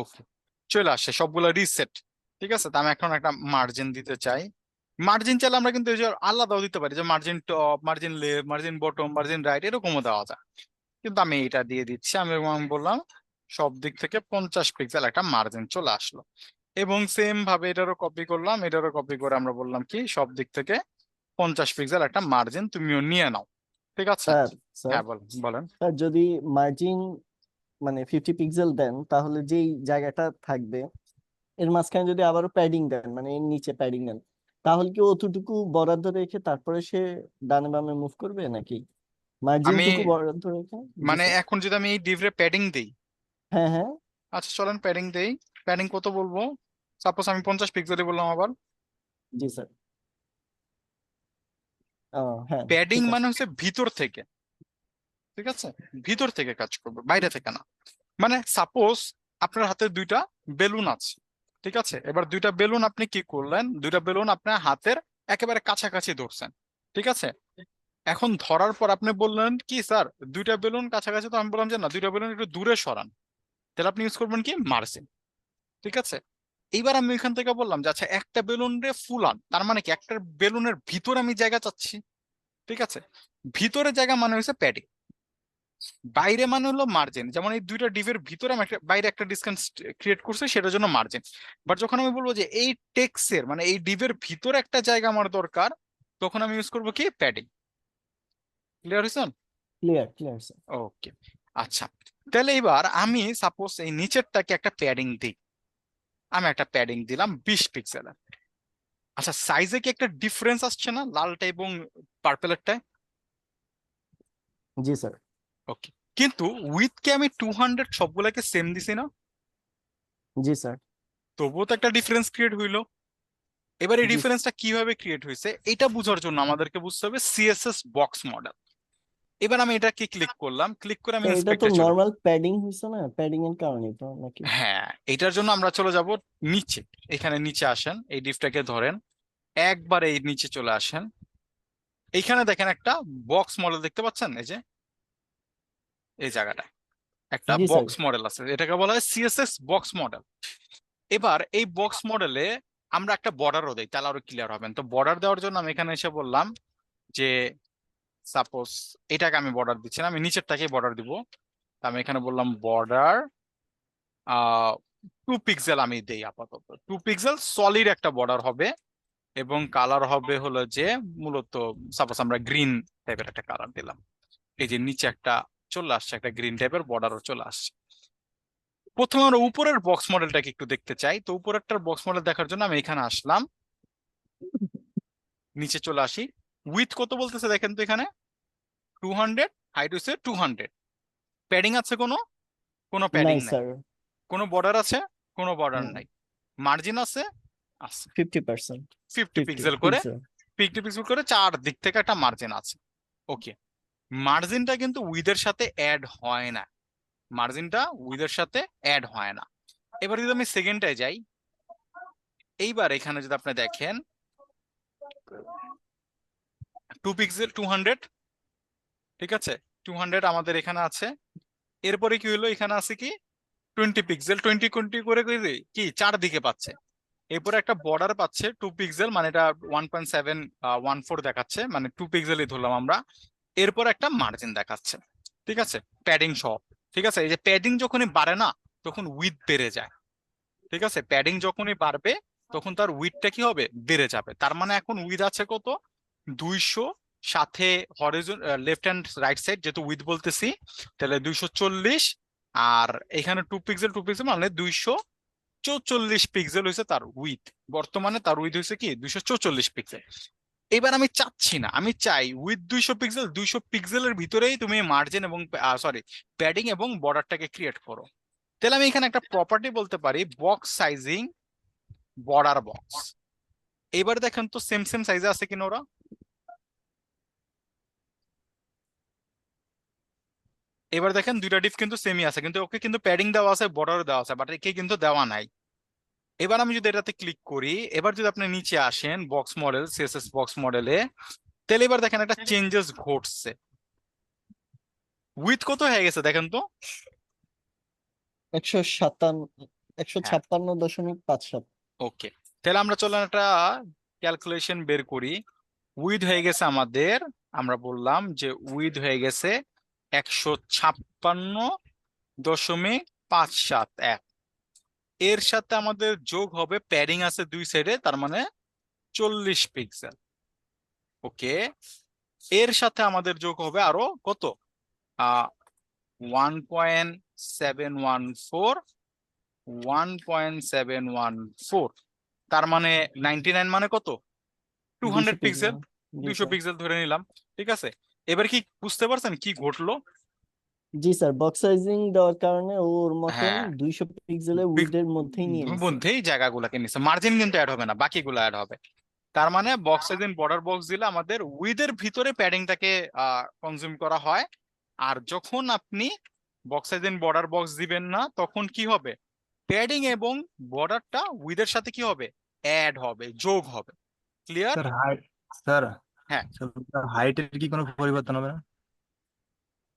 ওকে, চলে আসে সবগুলো রিসেট। ঠিক আছে, তো আমি এখন একটা মার্জিন দিতে চাই। মার্জিন চাইলে আমরা কিন্তু এই যে আলাদাও দিতে পারি, যে margin top, margin left, margin bottom, margin right, এরকমও দেওয়া যায়। কিন্তু আমি এটা দিয়ে দিচ্ছি। আমি বললাম সব দিক থেকে 50 পিক্সেল একটা মার্জিন চলে আসলো। এবং সেম ভাবে এটারও কপি করলাম, এটারও কপি করে আমরা বললাম কি সব দিক থেকে 50 পিক্সেল একটা মার্জিন তুমিও নিয়ে নাও। ঠিক আছে? স্যার স্যার হ্যাঁ বলেন বলেন। স্যার, যদি মার্জিন মানে 50 পিক্সেল দেন তাহলে যেই জায়গাটা থাকবে এর মাঝখানে যদি আবারও প্যাডিং দেন, মানে এর নিচে প্যাডিং দেন, তাহলে কি অতটুকু বরাদ্দ রেখে তারপরে সে ডানে বামে মুভ করবে নাকি মার্জিন আমি টুকু বরাদ্দ রেখে? জি মানে স্যার। এখন যদি আমি এই ডিভরে প্যাডিং দিই, হ্যাঁ হ্যাঁ। আচ্ছা চলেন প্যাডিং দেই। প্যাডিং কত বলবো? সাপোজ আমি 50 পিক্সেলই বললাম আবার। জি স্যার। ও হ্যাঁ, প্যাডিং ঠিক মানে আছে। হচ্ছে ভিতর থেকে। ঠিক আছে, ভিতর থেকে কাজ করবে, বাইরে থেকে না। মানে সাপোজ আপনার হাতে দুইটা বেলুন আছে। ঠিক আছে, এবার দুইটা বেলুন আপনি কি করলেন, দুইটা বেলুন আপনার হাতের একেবারে কাছাকাছি ধরছেন। ঠিক আছে, এখন ধরার পর আপনি বললেন কি স্যার দুইটা বেলুন কাছাকাছি, তো আমি বললাম যে না দুইটা বেলুন একটু দূরে সরান। তাহলে আপনি ইউজ করবেন কি মার্জিন। ঠিক আছে, এইবার আমি এখান থেকে বললাম যে আচ্ছা একটা বেলুন রে ফুলান, তার মানে কি একটা বেলুনের ভিতরে আমি জায়গা চাচ্ছি। ঠিক আছে, ভিতরে জায়গা মানে হচ্ছে প্যাডিং, বাইরে মানে হলো মার্জিন। যেমন এই দুইটা ডিভের ভিতরে আমি একটা বাইরে একটা ডিসটেন্স ক্রিয়েট করছি, সেটার জন্য মার্জিন। বাট যখন আমি বলবো যে এই টেক্সের মানে এই ডিভের ভিতরে একটা জায়গা আমার দরকার, তখন আমি ইউজ করবো কি প্যাডিং। ক্লিয়ার হয়েছেন? Clear clear sir. ওকে, আচ্ছা, তাহলে এবার আমি সাপোজ এই নিচেরটাকে একটা প্যাডিং দিই। আমি একটা প্যাডিং দিলাম 20 পিক্সেলের। আচ্ছা, সাইজে কি একটা ডিফারেন্স আসছে না লালটা এবং পার্পেলেরটায়? জি স্যার। ওকে, কিন্তু উইথ কে আমি 200 সবগুলাকে সেম দিছি না, জি স্যার। তবুও তো একটা ডিফারেন্স ক্রিয়েট হইলো। এবার এই জি ডিফারেন্সটা কিভাবে ক্রিয়েট হয়েছে এটা বোঝার জন্য আমাদেরকে বুঝতে হবে সিএসএস বক্স মডেল। এবার আমি এটাকে ক্লিক করলাম, ক্লিক করে আমি স্যার, এটা তো ইন্সপেক্টরে চলে, নর্মাল প্যাডিং হয়েছে না, প্যাডিং এর কারণে তো নাকি? হ্যাঁ এটার জন্য আমরা চলে যাব নিচে। এখানে নিচে আসেন, এই ডিফটাকে ধরেন, একবার এই নিচে চলে আসেন। এইখানে দেখেন একটা বক্স মডেল দেখতে পাচ্ছেন, এই যে এই জায়গাটা একটা জি স্যার। বক্স মডেল আছে, এটাকে বলা হয় সিএসএস বক্স মডেল। এবার এই বক্স মডেলে আমরা একটা বর্ডারও দেই, তাহলে আরো ক্লিয়ার হবেন। তো বর্ডার দেওয়ার জন্য আমি এখানে এসে বললাম যে সাপোজ এটাকে আমি বর্ডার দিচ্ছি না, আমি নিচেরটাকে বর্ডার দিব। তো আমি এখানে বললাম বর্ডার 2 পিক্সেল আমি দেই আপাতত, 2 পিক্সেল সলিড একটা বর্ডার হবে, এবং কালার হবে হলো যে মূলত সাপোজ আমরা গ্রিন টাইপের একটা কালার দিলাম। এই যে নিচে একটা চলে আসছে, একটা গ্রিন টাইপের বর্ডারও চলে আসছে। প্রথমে আমরা উপরের বক্স মডেলটাকে একটু দেখতে চাই, তো উপরেরটার বক্স মডেল দেখার জন্য আমি এখানে আসলাম, নিচে চলে আসি। উইথ কত বলতেছে দেখেন তো, এখানে 200, হাইট হচ্ছে 200। প্যাডিং আছে কোনো? কোনো প্যাডিং নাই নাই। স্যার। কোনো বর্ডার আছে? কোনো বর্ডার হুম। নাই। মার্জিন আছে? আছে 50%। 50 50 পিক্সেল করে, পিক্সেল। 50 পিক্সেল করে চার দিক থেকে একটা মার্জিন আছে। ওকে, মার্জিনটা কিন্তু উইথের সাথে অ্যাড হয় না, মার্জিনটা উইথের সাথে অ্যাড হয় না। এবার যদি আমি সেকেন্ডটায় যাই, এইবার এখানে যদি আপনি দেখেন 2 পিক্সেল 200, ঠিক আছে, 200 আমাদের এখানে আছে। এরপরে কি হলো, এখানে আছে কি 20 পিক্সেল, 20 20 করে করে কি চারদিকে পাচ্ছে। এরপরে একটা বর্ডার পাচ্ছে 2 পিক্সেল, মানে এটা 1.714 দেখাচ্ছে, মানে 2 পিক্সেলই ধরলাম আমরা। এরপর একটা মার্জিন দেখাচ্ছে, ঠিক আছে, প্যাডিং সহ। ঠিক আছে, এই যে প্যাডিং যখনই বাড়ে না, তখন উইথ বেড়ে যায়। ঠিক আছে, প্যাডিং যখনই বাড়বে তখন তার উইথটা কি হবে, বেড়ে যাবে। তার মানে এখন উইথ আছে কত, 200, সাথে Harijan left hand right side যেহেতু উইথ বলতেছি, তাহলে 240। আর এখানে 2 পিক্সেল মানে 244 পিক্সেল হয়েছে তার উইথ। বর্তমানে তার উইথ হয়েছে কি 244 পিক্সেল। এবার আমি চাচ্ছি না, আমি চাই উইথ 200 পিক্সেল, 200 পিক্সেলের ভিতরেই তুমি মার্জিন এবং সরি প্যাডিং এবং বর্ডারটাকে ক্রিয়েট করো। তাহলে আমি এখানে একটা প্রপার্টি বলতে পারি বক্স সাইজিং বর্ডার বক্স। এবার দেখেন তো সেম সেম সাইজে আছে কিনা ওরা। এবার দেখেন দুইটা ডিফ কিন্তু সেমই আছে, কিন্তু ওকে কিন্তু প্যাডিং দেওয়া আছে, বর্ডার দেওয়া আছে, বাট একে কিন্তু দেওয়া নাই। এবার আমি যদি এটাতে ক্লিক করি, এবার যদি আপনি নিচে আসেন বক্স মডেল, সিএসএস বক্স মডেলে, তাহলে এবার দেখেন একটা চেঞ্জেস ঘটছে। উইথ কত হয়ে গেছে দেখেন তো। 157 হ্যাঁ 156.57। ওকে, তাহলে আমরা চলেন একটা ক্যালকুলেশন বের করি। উইথ হয়ে গেছে আমাদের, আমরা বললাম যে উইথ হয়ে গেছে 156.571। এর সাথে আমাদের যোগ হবে প্যাডিং আছে দুই সাইডে, তার মানে 40 পিক্সেল। ওকে, এর সাথে আমাদের যোগ হবে আরো কত, 1.714, 1.714, তার মানে 99 মানে কত, 200 পিক্সেল, জি 200 স্যার। পিক্সেল ধরে নিলাম। ঠিক আছে, এবার কি বুঝতে পারছেন কি ঘটলো? জি স্যার, বক্স সাইজিং দেওয়ার কারণে ওর মতন হ্যাঁ 200 পিক্সেলের উইডের মধ্যেই নিয়ে নিছে। মধ্যেই জায়গাগুলোকে নিচ্ছে, মার্জিন কিন্তু অ্যাড হবে না, বাকিগুলো অ্যাড হবে। তার মানে বক্স সাইজ বর্ডার বক্স দিলে আমাদের উইথের ভিতরে প্যাডিংটাকে কনজিউম করা হয়। আর যখন আপনি বক্স সাইজ বর্ডার বক্স দিবেন না, তখন কি হবে, প্যাডিং এবং বর্ডারটা উইথের সাথে কি হবে, অ্যাড হবে, যোগ হবে। ক্লিয়ার? স্যার হাইট, স্যার হ্যাঁ, হাইটের কি কোনো পরিবর্তন হবে না?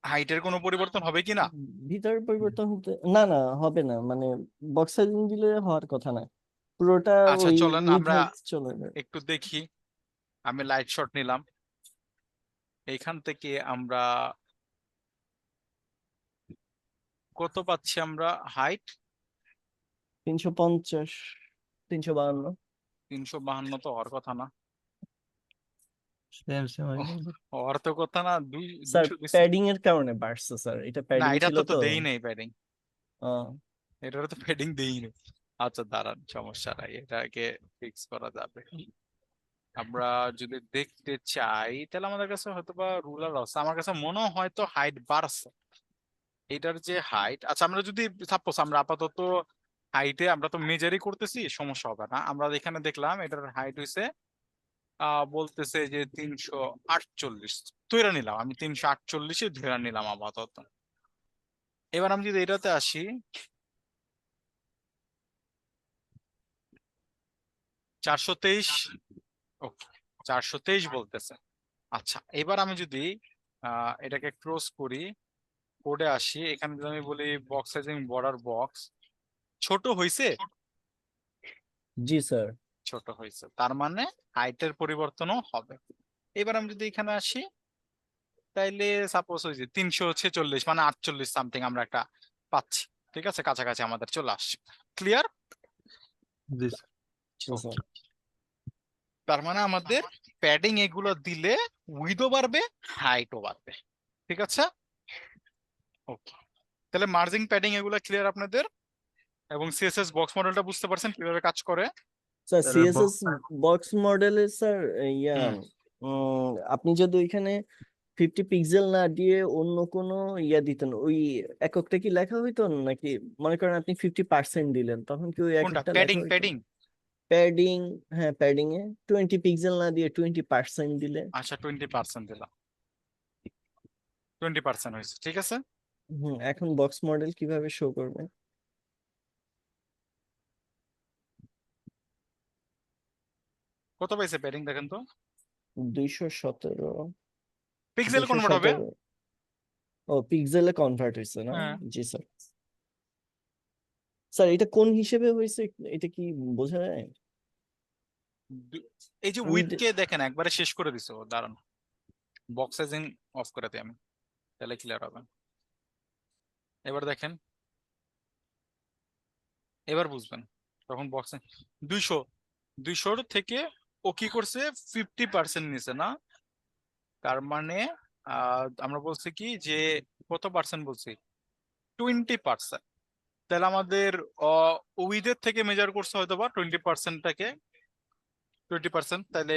হাইটের কোনো পরিবর্তন হবে কি না? ভিতরের পরিবর্তন হতে না, না হবে না, মানে বক্স সাইজিং দিলে হওয়ার কথা না, পুরোটা আচ্ছা ওই চলেন উইড আমরা হাইট চলে যাবে। একটু দেখি। আমি লাইট শট নিলাম, এইখান থেকে আমরা কত পাচ্ছি আমরা হাইট, 350, 352। 352 তো হওয়ার কথা না। সেম সেম ওহ, হওয়ার তো কথা না, স্যার 200 দিছি। প্যাডিং এর কারণে বাড়ছে স্যার, এটা না প্যাডিং এটা ছিল তো তো। দেই নেই প্যাডিং, আহ, এটার তো প্যাডিং দেই নেই। আচ্ছা দাঁড়ান, সমস্যা নাই, এটাকে ফিক্স করা যাবে। আমরা যদি দেখতে চাই তাহলে আমাদের কাছে হয়তো বা রুলার আছে, আমার কাছে মনে হয় তো হাইট বাড়ছে। এটার যে হাইট, আচ্ছা আমরা যদি সাপোজ আমরা আপাতত হাইটে আমরা তো মেজারই করতেছি, সমস্যা হবে না। আমরা এখানে দেখলাম এটার হাইট হইছে বলতেছে যে 348 ধরে নিলাম, আমি 348 ধরে নিলাম আপাতত। এবার আমি যদি এটাতে আসি, 423, ওকে 423 বলতেছে। আচ্ছা এবার আমি যদি এটাকে ক্রস করি, কোডে আসি, এখানে যদি আমি বলি বক্স সাইজিং বর্ডার বক্স, ছোট হইছে, জি স্যার। ছোট হয়েছে, তার মানে হাইটের পরিবর্তনও হবে। এবার আমি যদি এখানে আসি, তাইলে সাপোজ হয়েছে 346, মানে 48 সামথিং আমরা একটা পাচ্ছি। ঠিক আছে, কাছাকাছি আমাদের চলে আসছে। ক্লিয়ার? জি স্যার। জি স্যার। তার মানে আমাদের প্যাডিং এগুলো দিলে উইডও বাড়বে, হাইটও বাড়বে। ঠিক আছে, ওকে। তাহলে মার্জিং প্যাডিং এগুলো ক্লিয়ার আপনাদের, এবং সিএসএস বক্স মডেলটা বুঝতে পারছেন কিভাবে কাজ করে। স্যার স্যার, সিএসএস বক্স মডেলে স্যার ইয়া হুম। আপনি যদি ওইখানে 50 পিক্সেল না দিয়ে অন্য কোনো ইয়া দিতেন, ওই এককটা কি লেখা হইতো নাকি? মনে করেন আপনি 50% দিলেন, তখন কি ওই কোনটা? এককটা লেখা প্যাডিং হইতো? প্যাডিং প্যাডিং, হ্যাঁ প্যাডিং এ 20 পিক্সেল না দিয়ে 20% দিলে। আচ্ছা 20% দিলাম, 20% হয়েছে। ঠিক আছে, এখন বক্স মডেল কিভাবে শো করবে? কত পাইছে প্যাডিং দেখেন তো। 217, পিক্সেল কনভার্ট হবে। 217। ও পিক্সেলে কনভার্ট হয়েছে না? হ্যাঁ। জি স্যার। স্যার এটা কোন হিসেবে হয়েছে, এটা কি বোঝা যায়? এই যে আমি উইথ কে দেখেন একবারে শেষ করে দিছে ও, দাঁড়ান বক্স সাইজিং অফ করে দিই আমি, তাহলে ক্লিয়ার হবে। এবার দেখেন, এবার বুঝবেন তখন বক্স 200 থেকে ও কি করছে, 50% নিছে না? তার মানে আমরা বলছি কি যে কত পার্সেন্ট বলছি, 20%। তাহলে আমাদের উইথের থেকে মেজার করছে হয়তো বা 20%টাকে, 20%, তাহলে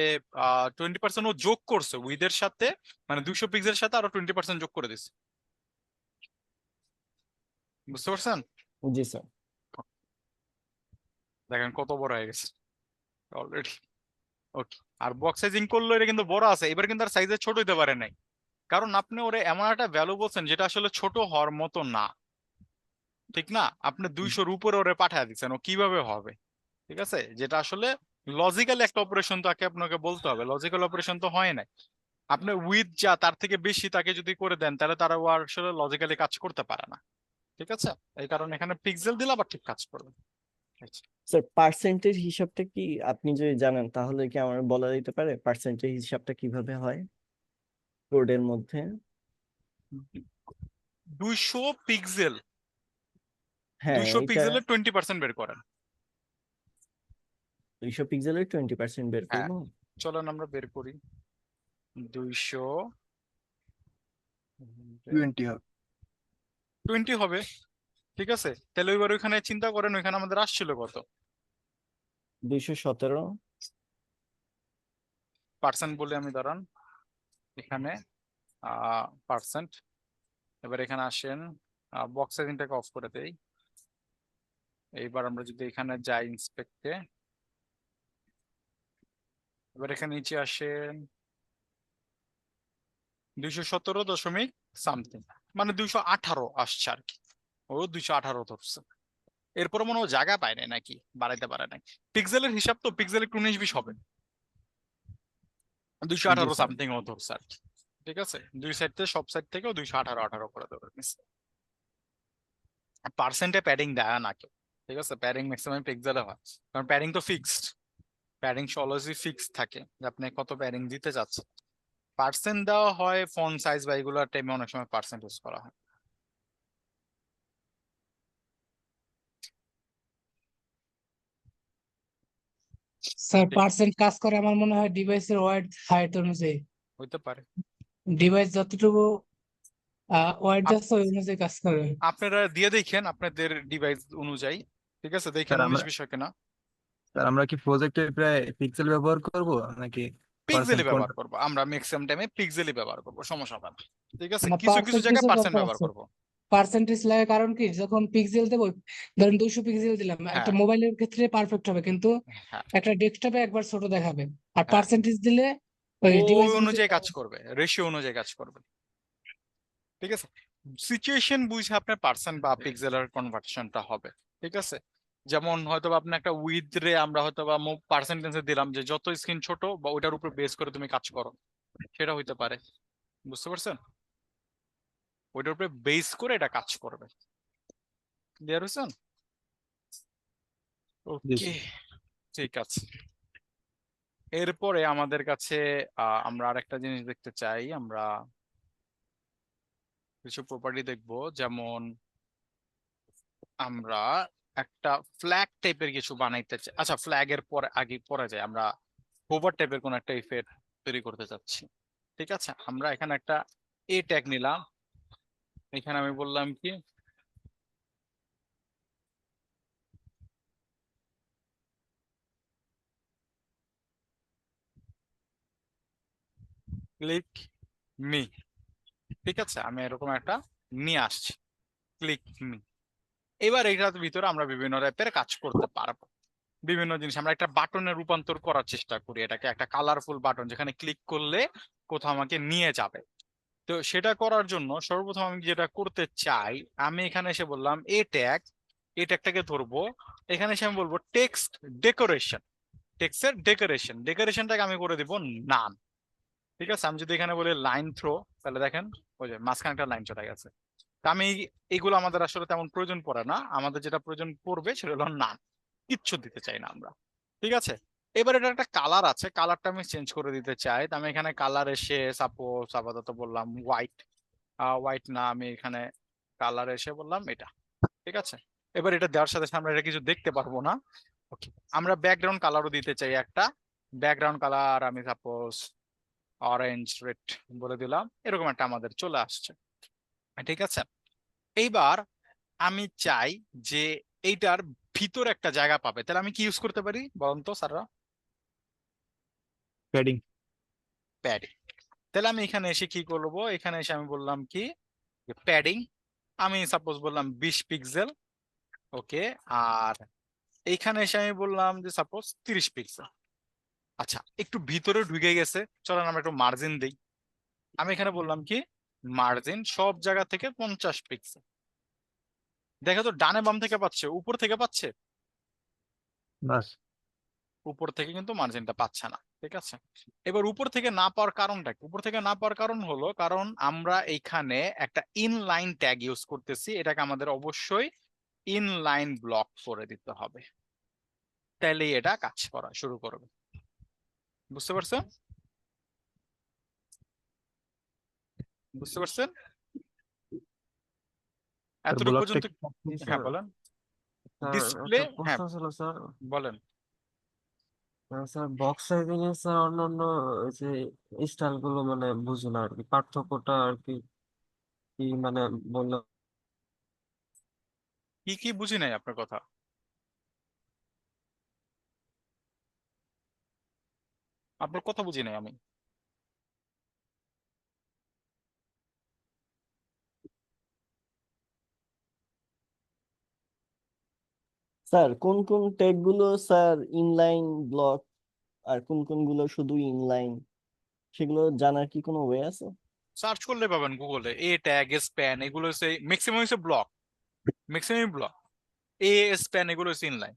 20% ও যোগ করছে উইথের সাথে, মানে 200 পিক্সেলের সাথে আরো 20% যোগ করে দিচ্ছে। বুঝতে পারছেন? জি স্যার। দেখেন কত বড় হয়ে গেছে অলরেডি। ওকে, আর বক্স সাইজিং করলো এটা কিন্তু বড় আছে, এবার কিন্তু আর সাইজে ছোট হইতে পারে নাই, কারণ আপনি ওরে এমন একটা ভ্যালু বলছেন যেটা আসলে ছোট হওয়ার মতো না। ঠিক না? আপনি 200-র উপরে ওরে পাঠিয়ে দিচ্ছেন, ও কিভাবে হবে? ঠিক আছে, যেটা আসলে লজিক্যাল একটা অপারেশন, তাকে আপনাকে বলতে হবে, লজিক্যাল অপারেশন তো হয় নাই। আপনি উইথ যা তার থেকে বেশি তাকে যদি করে দেন, তাহলে তারা ও আসলে লজিক্যালি কাজ করতে পারে না। ঠিক আছে, এই কারণে এখানে পিক্সেল দিলে আবার ঠিক কাজ করবে। আচ্ছা, স্যার পার্সেন্টেজ হিসাবটা কি আপনি যদি জানেন তাহলে কি আমার বলা যেতে পারে পার্সেন্টেজ হিসাবটা কিভাবে হয় কোডের মধ্যে? 200 পিক্সেল, হ্যাঁ 200 এটা পিক্সেলের 20% বের করেন। 200 পিক্সেলের 20% বের হ্যাঁ, করবো। চলেন আমরা বের করি। 200 20 হবে। 20 হবে। ঠিক আছে, তাহলে এবার ওইখানে চিন্তা করেন ওইখানে আমাদের আসছিল কত 217। পার্সেন্ট বলে আমি, দাঁড়ান এখানে পার্সেন্ট। এবার এখানে আসেন, বক্স সাইজিংটাকে অফ করে দেই। এইবার আমরা যদি এখানে যাই ইন্সপেক্টে, এবার এখানে নিচে আসেন 217 সামথিং, মানে 218 আসছে আর কি। ও 218 ধরছে, এরপরে মনে হয় জায়গা পায় নাই নাকি বাড়াইতে পারে নাই। পিক্সেলের হিসাব তো, পিক্সেল একটু 19-20 হবে, জি 218 স্যার। সামথিং ও ধরছে আর কি। ঠিক আছে, দুই সাইড থেকে, সব সাইড থেকে 218 করে ধরে নিচ্ছে। পার্সেন্টে প্যাডিং দেয় না কেউ। ঠিক আছে, প্যাডিং ম্যাক্সিমাম পিক্সেলে হয়, কারণ প্যাডিং তো ফিক্সড, প্যাডিং অলওয়েজই ফিক্সড থাকে যে আপনি কত প্যাডিং দিতে চাচ্ছেন। পার্সেন্ট দেওয়া হয় ফন্ট সাইজ বা এগুলোর টাইমে অনেক সময় পার্সেন্ট ইউজ করা হয়। স্যার ঠিক, পার্সেন্ট কাজ করে আমার মনে হয় ডিভাইসের ওয়াইড হাইট অনুযায়ী। হইতে পারে। ডিভাইস যতটুকু ওয়াইড আপ- যাচ্ছে ওই অনুযায়ী কাজ করে। আপনারা দিয়ে দেখেন আপনাদের ডিভাইস অনুযায়ী। ঠিক আছে, দেখেন স্যার 19 বিষয় কিনা। আমরা কি প্রজেক্টে প্রায় পিক্সেল ব্যবহার করব নাকি পিক্সেলই পার্সেন্ট কোন? ব্যবহার করবো আমরা, ম্যাক্সিমাম টাইমে পিক্সেলই ব্যবহার করবো, সমস্যা হবে না। ঠিক আছে, না কিছু কিছু পার্সেন্ট জায়গায় কিছু পার্সেন্ট ব্যাপার ব্যবহার আছে। করবো। পার্সেন্টেজ লাগে, কারণ কি যখন পিক্সেল দেবো, ধরেন 200 পিক্সেল দিলাম, একটা হ্যাঁ মোবাইলের ক্ষেত্রে পারফেক্ট হবে, কিন্তু হ্যাঁ একটা ডেস্কটপে একবার ছোট দেখাবে। আর হ্যাঁ পার্সেন্টেজ দিলে ওই ওই ডিভাইস অনুযায়ী কাজ করবে, রেশিও অনুযায়ী কাজ করবে, ঠিক আছে। সিচুয়েশন বুঝে আপনার পার্সেন্ট বা পিক্সেলের কনভার্সনটা হবে, ঠিক আছে। যেমন হয়তো বা আপনি একটা উইথ রে আমরা হয়তো বা পার্সেন্টেজে দিলাম যে যত স্ক্রিন ছোট বা ওইটার উপর বেস করে তুমি কাজ করো, সেটা হইতে পারে, বুঝতে পারছেন? ওইটার উপরে বেস করে এটা কাজ করবে, ক্লিয়ার হয়েছেন? জি ওকে, স্যার। ঠিক আছে। এরপরে আমাদের কাছে আমরা আরেকটা জিনিস দেখতে চাই, আমরা কিছু প্রপার্টি দেখবো, যেমন আমরা একটা ফ্ল্যাগ টাইপের কিছু বানাইতে চাই। আচ্ছা, ফ্ল্যাগের পরে আগে পরে যাই, আমরা হোভার টাইপের কোন একটা ইফেক্ট তৈরি করতে চাচ্ছি, ঠিক আছে। আমরা এখানে একটা এ ট্যাগ নিলাম, এখানে আমি বললাম কি ক্লিক মি, ঠিক আছে। আমি এরকম একটা নিয়ে আসছি, ক্লিক মি। এবার এইটার ভিতরে আমরা বিভিন্ন টাইপের কাজ করতে পারবো, বিভিন্ন জিনিস আমরা একটা বাটনে রূপান্তর করার চেষ্টা করি, এটাকে একটা কালারফুল বাটন যেখানে ক্লিক করলে কোথাও আমাকে নিয়ে যাবে। তো সেটা করার জন্য সর্বপ্রথম আমি যেটা করতে চাই, আমি এখানে এসে বললাম এ ট্যাগটাকে ধরবো, এখানে এসে আমি বলবো টেক্সট ডেকোরেশন, টেক্সটের ডেকোরেশনটাকে আমি করে দিব নান, ঠিক আছে। আমি যদি এখানে বলি লাইন থ্রো, তাহলে দেখেন ওই যে মাঝখানে একটা লাইন চলে গেছে। তা আমি এইগুলো আমাদের আসলে তেমন প্রয়োজন পড়ে না, আমাদের যেটা প্রয়োজন পড়বে সেটা হলো নান, কিচ্ছু দিতে চাই না আমরা, ঠিক আছে। এবার এটা একটা কালার আছে, কালারটা আমি চেঞ্জ করে দিতে চাই, তো আমি এখানে কালার এসে সাপোজ আপাতত বললাম হোয়াইট, হোয়াইট না, আমি এখানে কালার এসে বললাম এটা, ঠিক আছে। এবার এটা দেওয়ার সাথে সাথে আমরা এটা কিছু দেখতে পারবো না, ওকে। আমরা ব্যাকগ্রাউন্ড কালারও দিতে চাই একটা, ব্যাকগ্রাউন্ড কালার আমি সাপোজ অরেঞ্জ রেড বলে দিলাম, এরকম একটা আমাদের চলে আসছে, ঠিক আছে। এইবার আমি চাই যে এইটার ভিতরে একটা জায়গা পাবে, তাহলে আমি কি ইউজ করতে পারি বলুন তো স্যাররা? প্যাডিং। প্যাডিং। তাহলে আমি এখানে এসে কি করব, এখানে এসে আমি বললাম কি প্যাডিং, আমি সাপোজ বললাম 20 পিক্সেল, ওকে। আর এইখানে এসে আমি বললাম যে সাপোজ 30 পিক্সেল। আচ্ছা, একটু ভিতরে ঢুকে গেছে, চলেন আমরা একটু মার্জিন দেই। আমি এখানে বললাম কি মার্জিন সব জায়গা থেকে 50 পিক্সেল। দেখো তো ডানে বাম থেকে পাচ্ছে, উপর থেকে পাচ্ছে? বাস। উপর থেকে কিন্তু মার্জিনটা পাচ্ছে না, ঠিক আছে। এবার উপর থেকে না পাওয়ার কারণটা কি? উপর থেকে না পাওয়ার কারণ হলো কারণ আমরা এইখানে একটা ইনলাইন ট্যাগ ইউজ করতেছি, এটাকে আমাদের অবশ্যই ইনলাইন ব্লক করে দিতে হবে, তাইলেই এটা কাজ করা শুরু করবে, বুঝতে পারছেন? বুঝতে পারছেন স্যার এতটুকু ব্লকটা পর্যন্ত? কি হ্যাঁ বলেন। স্যার ডিসপ্লে, একটা হ্যাঁ প্রশ্ন ছিল স্যার। বলেন। স্যার বক্স সাইজিং এর স্যার অন্যান্য ওই যে স্টাইল গুলো মানে বুঝি না আর কি, পার্থক্যটা আর কি, কি মানে বললে। কি কি বুঝি নাই আপনার কথা? আপনার কথা বুঝি নাই আমি। স্যার কোন কোন ট্যাগ গুলো স্যার ইনলাইন ব্লক আর কোন কোন গুলো শুধু ইনলাইন, সেগুলো জানার কি কোনো ওয়ে আছে? সার্চ করলে পাবেন গুগলে, এ ট্যাগ স্প্যান এগুলো হচ্ছে ম্যাক্সিমাম হচ্ছে ব্লক, ম্যাক্সিমাম ব্লক, এ স্প্যান এগুলো হচ্ছে ইনলাইন।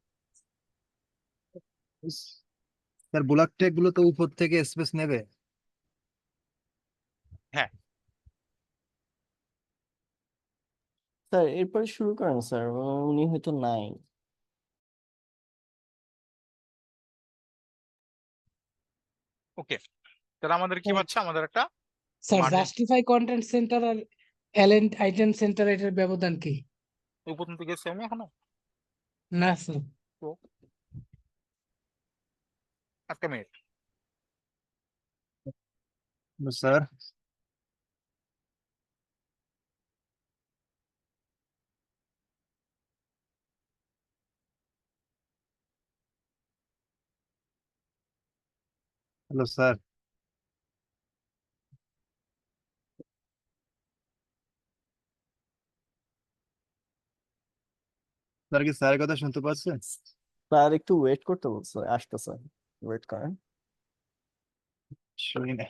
স্যার ব্লক ট্যাগ গুলো তো উপর থেকে স্পেস নেবে। হ্যাঁ, স্যার এরপরে শুরু করেন স্যার, উনি হয়তো নাই। ওকে। তাহলে আমাদের কি পাচ্ছে, আমাদের একটা sir margin. Justify content centre আর এলিমেন্ট আইটেম সেন্টার এটার ব্যবধান কি? উপর পর্যন্ত গেছি আমি এখনো? না স্যার। তো একটা minute. Sir hello sir. Sir কি স্যারের কথা শুনতে পাচ্ছেন? স্যার একটু ওয়েট করতে বলছে, আসতেছে, ওয়েট করেন। শুনি না।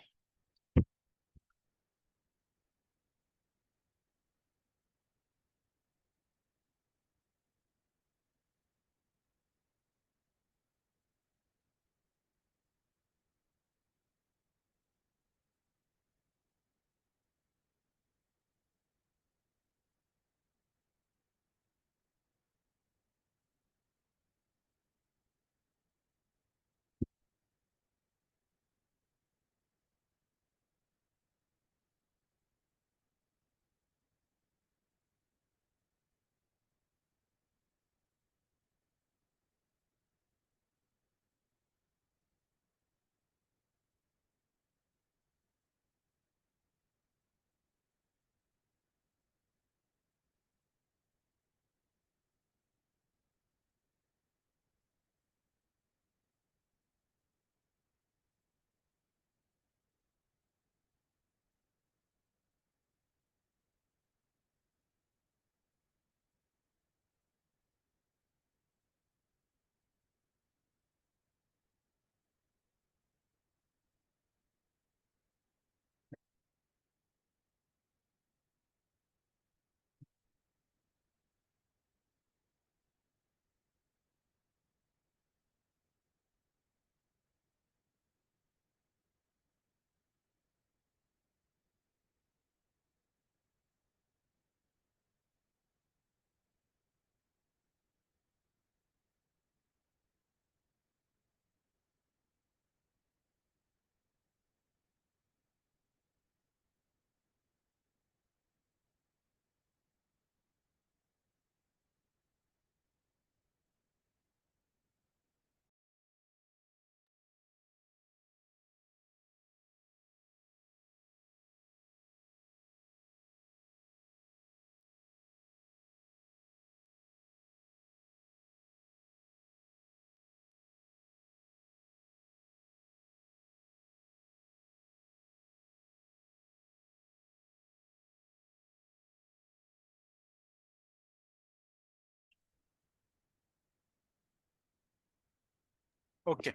ওকে,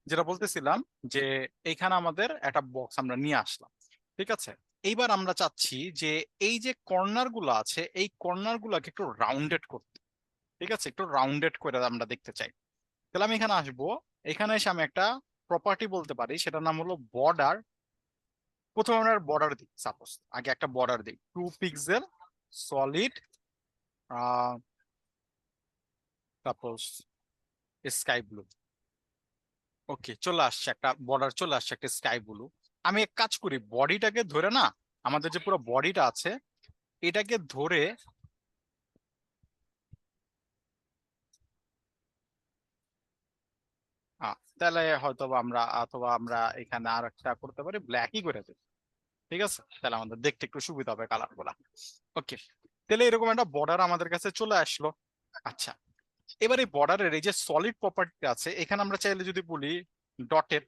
যেটা বলতেছিলাম যে এইখানে আমাদের একটা বক্স আমরা নিয়ে আসলাম, ঠিক আছে। এইবার আমরা চাচ্ছি যে এই যে কর্নার গুলো আছে এই কর্নার গুলাকে একটু রাউন্ডেড করতে, ঠিক আছে, একটু রাউন্ডেড করে আমরা দেখতে চাই। তাহলে আমি এখানে আসবো, এখানে এসে আমি একটা প্রপার্টি বলতে পারি, সেটার নাম হলো বর্ডার। প্রথমে আমরা বর্ডার দিই, সাপোজ আগে একটা বর্ডার দিই 2 pixel solid, suppose sky blue. Okay, চলে আসছে একটা বর্ডার, চলে আসছে একটা স্কাই ব্লু। আমি এক কাজ করি, বডিটাকে ধরে না, আমাদের যে পুরো বডিটা আছে এটাকে ধরে তাহলে হয়তো বা আমরা, অথবা আমরা এখানে আর একটা করতে পারি, ব্ল্যাকই করে দিই, ঠিক আছে, তাহলে আমাদের দেখতে একটু সুবিধা হবে কালার গুলা। ওকে, তাহলে এরকম একটা বর্ডার আমাদের কাছে চলে আসলো। আচ্ছা, এবার এই বর্ডারের এই যে সলিড প্রপার্টি আছে, এখানে আমরা চাইলে যদি বলি ডটেড,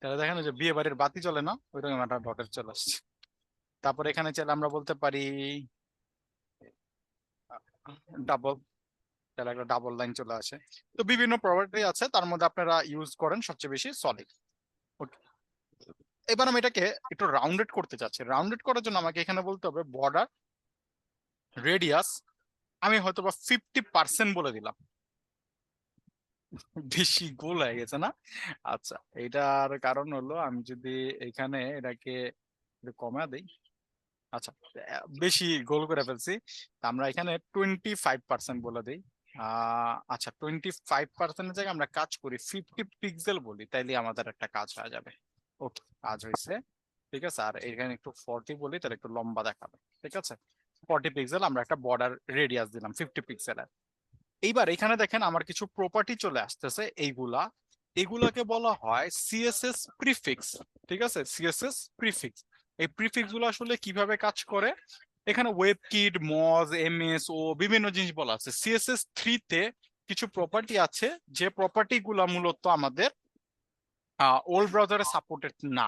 তাহলে দেখেন যে বিয়ে বাড়ির বাতি জ্বলে না, ওইরকম একটা ডটেড চলে আসছে। তারপর এখানে চাইলে আমরা বলতে পারি ডাবল, তাহলে একটা ডাবল লাইন চলে আসে। তো বিভিন্ন প্রপার্টি আছে, তার মধ্যে আপনারা ইউজ করেন সবচেয়ে বেশি সলিড। ওকে, এবার আমি এটাকে একটু রাউন্ডেড করতে চাচ্ছি। রাউন্ডেড করার জন্য আমাকে এখানে বলতে হবে বর্ডার রেডিয়াস, আমি হয়তো বা 50% বলে দিলাম। বেশি গোল হয়ে গেছে না? আচ্ছা, এটার কারণ হলো আমি যদি এখানে এটাকে একটু কমা দিই, আচ্ছা বেশি গোল করে ফেলছি, তা আমরা এখানে 25% বলে দিই। আচ্ছা, 25% জায়গায় আমরা কাজ করি 50 পিক্সেল বলি, তাইলে আমাদের একটা কাজ হয়ে যাবে। ওকে, কাজ হয়েছে, ঠিক আছে। আর এখানে একটু 40 বলি, তাহলে একটু লম্বা দেখাবে, ঠিক আছে। 40 পিক্সেল আমরা একটা বর্ডার রেডিয়াস দিলাম 50 পিক্সেলের। এইবার এখানে দেখেন আমার কিছু প্রপার্টি চলে আসতেছে, এইগুলাকে বলা হয় সিএসএস প্রিফিক্স, ঠিক আছে, সিএসএস প্রিফিক্স। এই প্রিফিক্স গুলো আসলে কিভাবে কাজ করে, এখানে ওয়েবকিট, মজ, এমএস ও বিভিন্ন জিনিস বলা আছে। সিএসএস 3 তে কিছু প্রপার্টি আছে যে প্রপার্টি গুলা মূলত আমাদের ওল্ড ব্রাউজারে সাপোর্টেড না,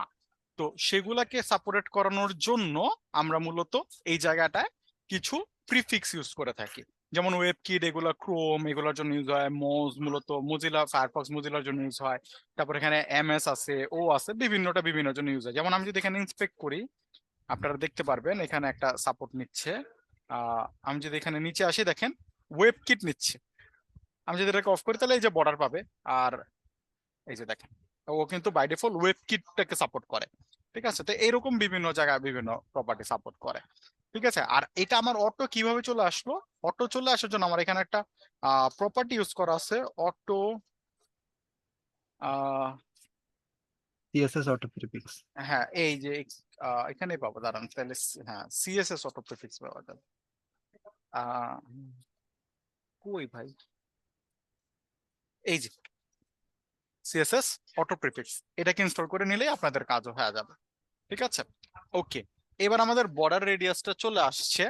তো সেগুলাকে সাপোর্টেড করানোর জন্য আমরা মূলত এই জায়গাটায় কিছু প্রিফিক্স ইউজ করে থাকি। যেমন ওয়েবকিট, এগুলো ক্রোম, এগুলোর জন্য ইউজ হয়। মোজ মূলত মোজিলা ফায়ারফক্স, মোজিলার জন্য ইউজ হয়। তারপর এখানে এমএস আছে, ও আছে, বিভিন্নটা বিভিন্ন জন্য ইউজ হয়। যেমন আমি যদি এখানে ইন্সপেক্ট করি, আপনারা দেখতে পারবেন এখানে একটা সাপোর্ট নিচ্ছে। আমি যদি এখানে নিচে আসি, দেখেন ওয়েবকিট নিচ্ছে। আমি যদি এটাকে অফ করি, তাহলে এই যে বর্ডার পাবে। আর এই যে দেখেন, ও কিন্তু বাই ডিফল্ট ওয়েবকিটটাকে সাপোর্ট করে। ঠিক আছে, তো এরকম বিভিন্ন জায়গায় বিভিন্ন প্রপার্টি সাপোর্ট করে। ঠিক আছে, আর এটা আমার অটো কিভাবে চলে আসলো? অটো চলে আসার জন্য আমার এখানে একটা প্রপার্টি ইউজ করা আছে, অটো সিএসএস অটো প্রিফিক্স। হ্যাঁ, এই যে এখানে পাবো, দাঁড়ান তাহলে। হ্যাঁ, সিএসএস অটো প্রিফিক্স পাওয়া যাবে। আহ, কই ভাই, এই যে সিএসএস অটো প্রিফিক্স, এটাকে ইনস্টল করে নিলেই আপনাদের কাজও হয়ে যাবে। ঠিক আছে, ওকে। এবার আমাদের বর্ডার রেডিয়াসটা চলে আসছে।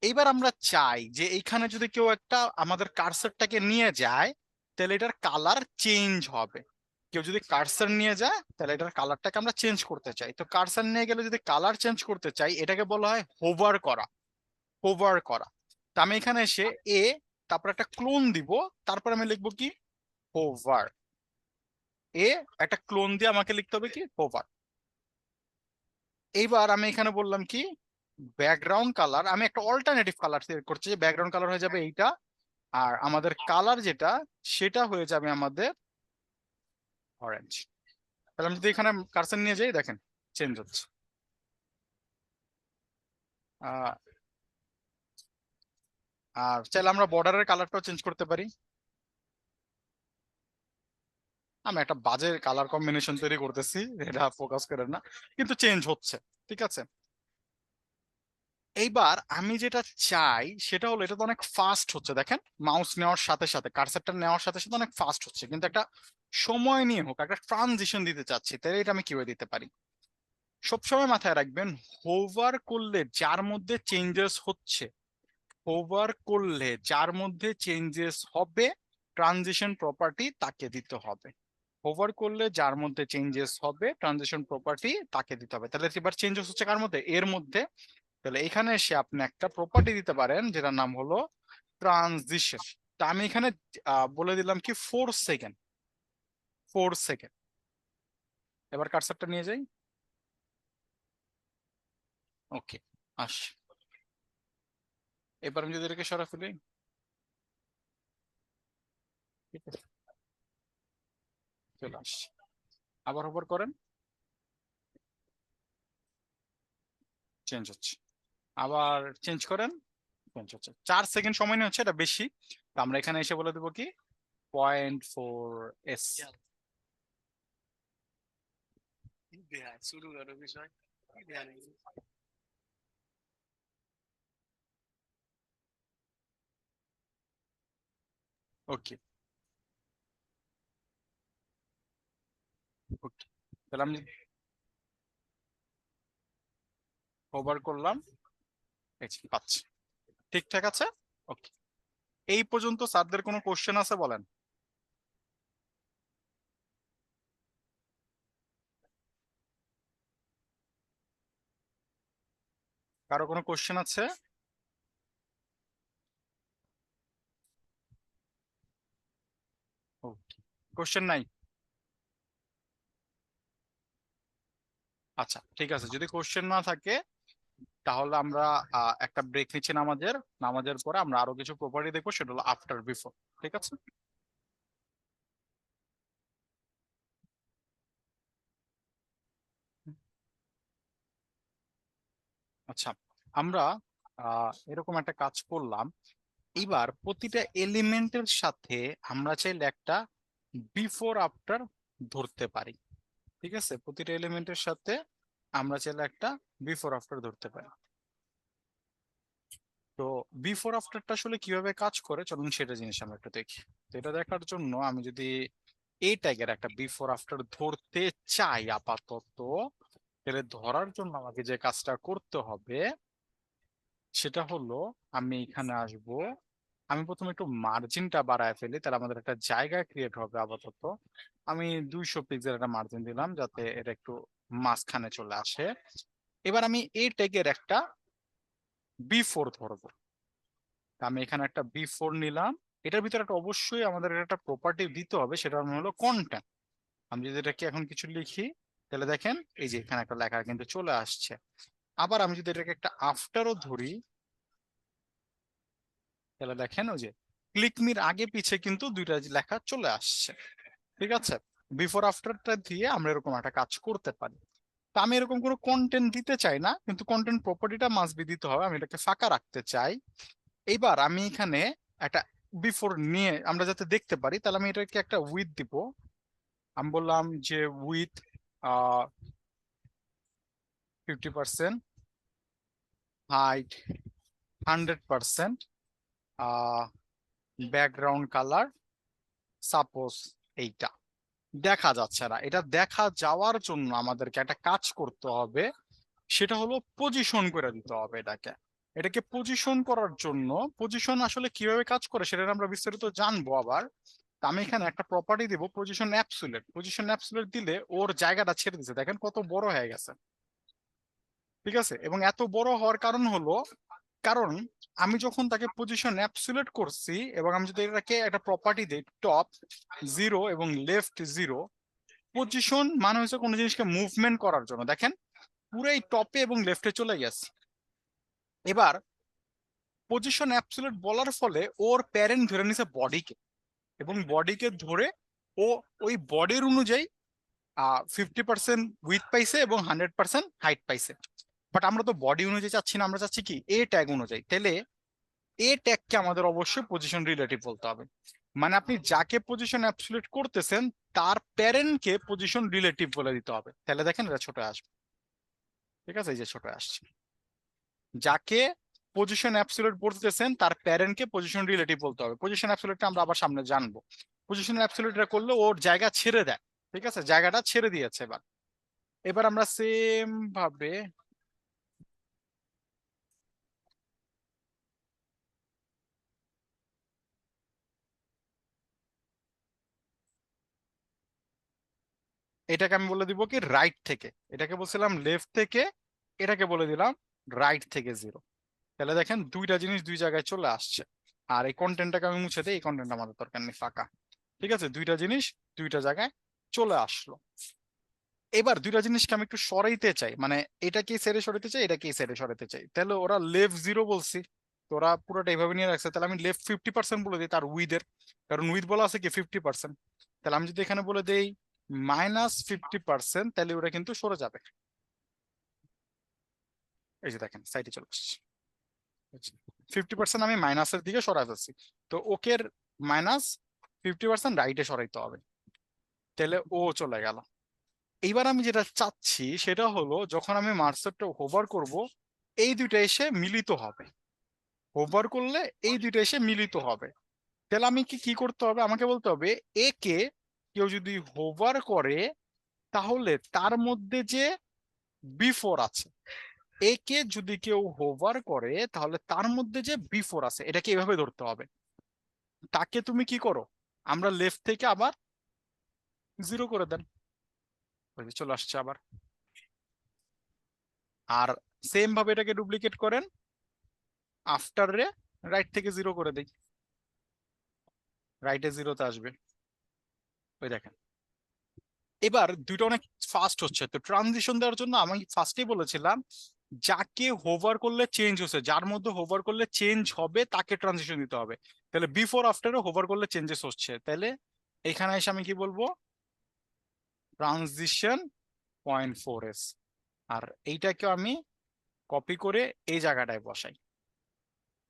এইবার আমরা চাই যে এইখানে যদি কেউ একটা আমাদের কার্সারটাকে নিয়ে যায়, তাহলে এটার কালার চেঞ্জ হবে। কেউ যদি কার্সার নিয়ে যায়, তাহলে এটার কালারটাকে আমরা চেঞ্জ করতে চাই। তো কার্সার নিয়ে গেলে যদি কালার চেঞ্জ করতে চাই, এটাকে বলা হয় হোভার করা। হোভার করা। তো আমি এখানে এসে এ, তারপর একটা ক্লোন দিব, তারপর আমি লিখবো কি, হোভার। এ, একটা ক্লোন দিয়ে আমাকে লিখতে হবে কি, হোভার। এইবার আমি এখানে বললাম কি, ব্যাকগ্রাউন্ড কালার, আমি একটা অল্টারনেটিভ কালার সিলেক্ট করছি। ব্যাকগ্রাউন্ড কালার হয়ে যাবে এইটা, আর আমাদের কালার যেটা, সেটা হয়ে যাবে আমাদের অরেঞ্জ। তাহলে আমি যদি এখানে কার্সর নিয়ে যাই, দেখেন চেঞ্জ হচ্ছে। আহ, আর চাইলে আমরা বর্ডারের কালারটাও চেঞ্জ করতে পারি। আমি একটা বাজে কালার কম্বিনেশন তৈরি করতেছি, এটা ফোকাস করেন না, কিন্তু চেঞ্জ হচ্ছে। ঠিক আছে, এইবার আমি যেটা চাই সেটা হলো, এটা তো অনেক ফাস্ট হচ্ছে, দেখেন মাউস নেওয়ার সাথে সাথে, কার্সারটা নেওয়ার সাথে সাথে অনেক ফাস্ট হচ্ছে, কিন্তু একটা সময় নিয়ে হোক, একটা ট্রানজিশন দিতে চাচ্ছি, তাহলে এটা আমি কিভাবে দিতে পারি? সবসময় মাথায় রাখবেন, হোভার করলে যার মধ্যে চেঞ্জেস হচ্ছে, হোভার করলে যার মধ্যে চেঞ্জেস হবে, ট্রানজিশন প্রপার্টি তাকে দিতে হবে। হোভার করলে যার মধ্যে চেঞ্জেস হবে, ট্রানজিশন প্রপার্টি তাকে দিতে হবে। তাহলে এবার চেঞ্জেস হচ্ছে কার মধ্যে? এর মধ্যে। তাহলে এখানে এসে আপনি একটা প্রপার্টি দিতে পারেন, যেটার নাম হলো ট্রানজিশন। তা আমি এখানে বলে দিলাম কি, 4 সেকেন্ড। 4 সেকেন্ড। এবার কার্সারটা নিয়ে যাই, ওকে, আস। এবার আমি যদি এটাকে সরা ফেলি, ঠিক আছে, চলে আসছে। আবার হোভার করেন, চেঞ্জ হচ্ছে। আবার চেঞ্জ করেন, চেঞ্জ হচ্ছে। 4 সেকেন্ড সময় নিয়ে হচ্ছে, এটা বেশি। তো আমরা এখানে এসে বলে দেবো কি, 0.4s। ওকে, ওকে। তাহলে আমি হোভার করলাম, এই যে পাচ্ছি। ঠিকঠাক আছে, ওকে। এই পর্যন্ত স্যারদের কোনো কোশ্চেন আছে বলেন? কারো কোনো কোশ্চেন আছে? ওকে, কোশ্চেন নাই? আচ্ছা, ঠিক আছে, যদি কোশ্চেন না থাকে, তাহলে আমরা একটা ব্রেক নিচ্ছি নামাজের। নামাজের পরে আমরা আরো কিছু প্রপার্টি দেখবো, সেটা হলো আফটার বিফোর। ঠিক আছে। আচ্ছা, আমরা এরকম একটা কাজ করলাম। এবার প্রতিটা এলিমেন্টের সাথে আমরা চাইলে একটা বিফোর আফটার ধরতে পারি। ঠিক আছে, প্রতিটা এলিমেন্টের সাথে আমরা চাইলে একটা বিফোর আফটার ধরতে পারি। তো বিফোর আফটারটা আসলে কিভাবে কাজ করে, চলুন সেটা জিনিস আমরা একটু দেখি। তো এটা দেখার জন্য আমি যদি এই ট্যাগের একটা বিফোর আফটার ধরতে চাই আপাতত, তাহলে ধরার জন্য আমাকে যে কাজটা করতে হবে সেটা হলো, আমি এখানে আসব। আমি প্রথমে একটু মার্জিনটা বাড়ায় ফেলি, তাহলে আমাদের একটা জায়গা ক্রিয়েট হবে আপাতত। আমি 200 পিক্সেল একটা মার্জিন দিলাম, যাতে এটা একটু মাঝখানে চলে আসে। এবার আমি এই ট্যাগের একটা বিফোর ধরবো। আমি এখানে একটা B4 নিলাম। এটার ভিতরে একটা অবশ্যই আমাদের একটা প্রপার্টি দিতে হবে, সেটার নাম হলো কন্টেন্ট। আমি যদি এটাকে এখন কিছু লিখি, তাহলে দেখেন এই যে এখানে একটা লেখা কিন্তু চলে আসছে। আবার আমি যদি এটাকে একটা আফটারও ধরি, তাহলে দেখেন ওই যে ক্লিক মির আগে পিছে কিন্তু দুইটা লেখা চলে আসছে। ঠিক আছে, বিফোর আফটারটা দিয়ে আমরা এরকম একটা কাজ করতে পারি। তো আমি এরকম কোনো কন্টেন্ট দিতে চাই না, কিন্তু কন্টেন্ট প্রপার্টিটা মাস্ট বি দিতে হবে। আমি এটাকে ফাঁকা রাখতে চাই। এইবার আমি এখানে একটা বিফোর নিয়ে আমরা যাতে দেখতে পারি, তাহলে আমি এটাকে একটা উইথ দিব। আমি বললাম যে with 50%, height 100%, background colour suppose এইটা। দেখা যাচ্ছে না, এটা দেখা যাওয়ার জন্য আমাদেরকে একটা কাজ করতে হবে, সেটা হলো পজিশন করে দিতে হবে এটাকে। এটাকে পজিশন করার জন্য, পজিশন আসলে কিভাবে কাজ করে সেটা আমরা বিস্তারিত জানবো আবার। তা আমি এখানে একটা প্রপার্টি দিব পজিশন অ্যাবসোলিউট। পজিশন অ্যাবসোলিউট দিলে ওর জায়গাটা ছেড়ে দিচ্ছে, দেখেন কত বড় হয়ে গেছে। ঠিক আছে, এবং এত বড় হওয়ার কারণ হলো, কারণ আমি যখন তাকে পজিশন অ্যাবসোলিউট করছি এবং আমি যদি এটাকে একটা প্রপার্টি দিই টপ 0 এবং লেফট 0, পজিশন মানে হচ্ছে কোনো জিনিসকে মুভমেন্ট করার জন্য। দেখেন পুরাই টপে এবং লেফটে চলে গেছে। এবার পজিশন অ্যাবসোলিউট বলার ফলে ওর প্যারেন্ট ধরে নিছে বডিকে, এবং বডিকে ধরে ও ওই বডির অনুযায়ী 50% উইথ পাইছে এবং 100% হাইট পাইছে। বাট আমরা তো বডি অনুযায়ী চাচ্ছি না, আমরা চাচ্ছি কি এ ট্যাগ অনুযায়ী। তাহলে এ ট্যাগকে আমাদের অবশ্যই পজিশন রিলেটিভ বলতে হবে। মানে আপনি যাকে পজিশন অ্যাবসোলিউট করতেছেন তার প্যারেন্টকে পজিশন রিলেটিভ বলে দিতে হবে। তাহলে দেখেন এটা ছোট আসবে। ঠিক আছে, এই যে ছোট আসছে। যাকে পজিশন অ্যাবসোলিউট বলতেছেন তার প্যারেন্টকে পজিশন রিলেটিভ বলতে হবে। পজিশন অ্যাবসোলিউটটা আমরা আবার সামনে জানবো। পজিশন অ্যাবসোলিউটটা করলে ওর জায়গা ছেড়ে দেয়। ঠিক আছে, জায়গাটা ছেড়ে দিয়েছে। এবার এবার আমরা সেম ভাবে এটাকে আমি বলে দিব কি রাইট থেকে। এটাকে বলছিলাম লেফট থেকে, এটাকে বলে দিলাম রাইট থেকে 0। তাহলে দেখেন দুইটা জিনিস দুই জায়গায় চলে আসছে। আর এই কন্টেন্টটাকে আমি মুছে দিই, এই কন্টেন্ট আমাদের দরকার নেই, ফাঁকা। ঠিক আছে, দুইটা জিনিস দুইটা জায়গায় চলে আসলো। এবার দুইটা জিনিসকে আমি একটু সরাইতে চাই, মানে এটাকে সাইডে সরাইতে চাই, এটাকে সাইডে সরাইতে চাই। তাহলে ওরা লেফট 0 বলছি, তো ওরা পুরোটা এইভাবে নিয়ে রাখছে। তাহলে আমি লেফট 50% বলে দিই তার উইথের, কারণ উইথ বলা আছে কি 50%। তাহলে আমি যদি এখানে বলে দেই -50%, তাহলে ওরা কিন্তু সরে যাবে। এই যে দেখেন সাইডে চলে আসছে। 50% আমি মাইনাসের দিকে সরাই ফেলছি, তো ওকে -50% রাইটে সরাইতে হবে। তাহলে ও চলে গেল। এইবার আমি যেটা চাচ্ছি সেটা হলো, যখন আমি মার্সারটা হোভার করব এই দুইটা এসে মিলিত হবে। হোভার করলে এই দুইটা এসে মিলিত হবে। তাহলে আমি কি করতে হবে, আমাকে বলতে হবে এ কে কেউ যদি হোভার করে তাহলে তার মধ্যে যে বিফোর আছে, এ কে যদি কেউ হোভার করে তাহলে তার মধ্যে যে বিফোর আছে, এটাকে এভাবে ধরতে হবে। তাকে তুমি কি করো, আমরা লেফট থেকে আবার 0 করে দেন, ওই যে চলে আসছে আবার। আর সেম ভাবে এটাকে ডুপ্লিকেট করেন, আফটার রে রাইট থেকে 0 করে দেই, রাইটে 0তে আসবে। ওই দেখেন এবার দুইটা অনেক ফাস্ট হচ্ছে। তো ট্রানজিশন দেওয়ার জন্য আমি ফার্স্টেই বলেছিলাম যাকে হোভার করলে চেঞ্জ হচ্ছে, যার মধ্যে হোভার করলে চেঞ্জ হবে তাকে ট্রানজিশন দিতে হবে। তাহলে বিফোর আফটারে হোভার করলে চেঞ্জেস হচ্ছে, তাহলে এখানে এসে আমি কি বলবো, ট্রানজিশন 0.4s। আর এইটাকেও আমি কপি করে এই জায়গাটায় বসাই।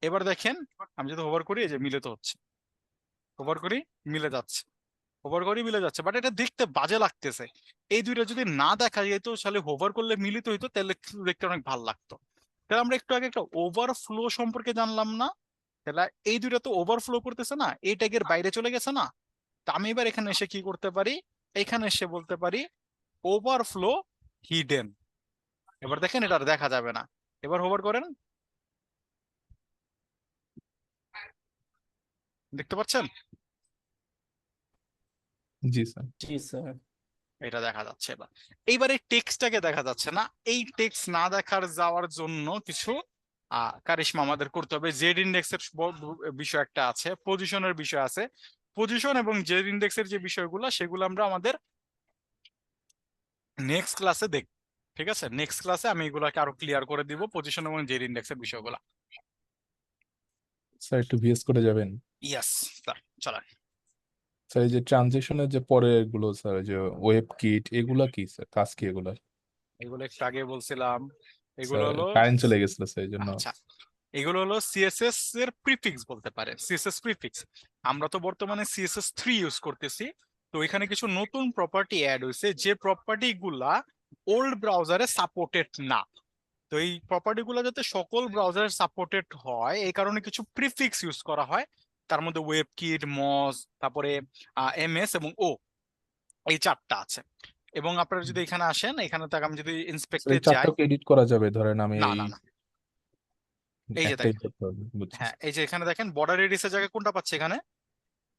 এবার দেখেন আমি যদি হোভার করি এই যে মিলিত হচ্ছে, হোভার করি মিলে যাচ্ছে, হোভার করি মিলে যাচ্ছে। বাট এটা দেখতে বাজে লাগতেছে। এই দুইটা যদি না দেখা যেত, তাহলে হোভার করলে মিলিত হইতো, তাহলে দেখতে অনেক ভালো লাগতো। তাহলে আমরা একটু আগে একটা ওভারফ্লো সম্পর্কে জানলাম না? তাহলে এই দুইটা তো ওভারফ্লো করতেছে না, এই ট্যাগের বাইরে চলে গেছে না? তা আমি এবার এখানে এসে কি করতে পারি, এখানে এসে বলতে পারি ওভারফ্লো হিডেন। এবার দেখেন এটা আর দেখা যাবে না। এবার হোভার করেন, দেখতে পাচ্ছেন? জি স্যার। জি স্যার। এটা দেখা যাচ্ছে। এবার এইবারে টেক্সটটাকে দেখা যাচ্ছে না। এই টেক্সট না দেখার যাওয়ার জন্য কিছু কারিশমা আমাদের করতে হবে। জেড ইন্ডেক্সের বিষয় একটা আছে, পজিশনের বিষয় আছে। পজিশন এবং জেড ইন্ডেক্সের যে বিষয়গুলো সেগুলো আমরা আমাদের নেক্সট ক্লাসে দেখব। ঠিক আছে, নেক্সট ক্লাসে আমি এগুলাকে আরো ক্লিয়ার করে দিব, পজিশন এবং জেড ইন্ডেক্সের বিষয়গুলো। স্যার একটু ভিএস করে যাবেন। ইয়েস স্যার, চলেন। স্যার এই যে ট্রানজিশনের যে পরের গুলো স্যার, যে ওয়েব কিট এগুলা কি স্যার, কাজ কি এগুলা? এগুলো একটু আগে বলছিলাম, এগুলো স্যার হলো কারেন্ট চলে গেছিল স্যার, এই জন্য। আচ্ছা, এগুলো হলো সিএসএস এর প্রিফিক্স বলতে পারে, সিএসএস প্রিফিক্স। আমরা তো বর্তমানে সিএসএস 3 ইউজ করতেছি। তো এখানে কিছু নতুন প্রপার্টি অ্যাড হয়েছে, যে প্রপার্টি গুলা ওল্ড ব্রাউজারে সাপোর্টেড না। তো এই প্রপার্টি গুলো যাতে সকল ব্রাউজারে সাপোর্টেড হয়, এই কারণে কিছু প্রিফিক্স ইউজ করা হয়। তার মধ্যে ওয়েবকিট, মজ, তারপরে এমএস এবং ও, এই 4টা আছে। এবং আপনারা যদি এখানে আসেন, এখানে থেকে আমি যদি স্যার ইন্সপেক্টে এই যাই, চারটাকে এডিট করা যাবে? ধরেন আমি না এই না না, এই যে একটাই দেখেন, করতে হবে, বুঝছি হ্যাঁ স্যার। এই যে এখানে দেখেন বর্ডার রেডিয়াসের জায়গায় কোনটা পাচ্ছে, এখানে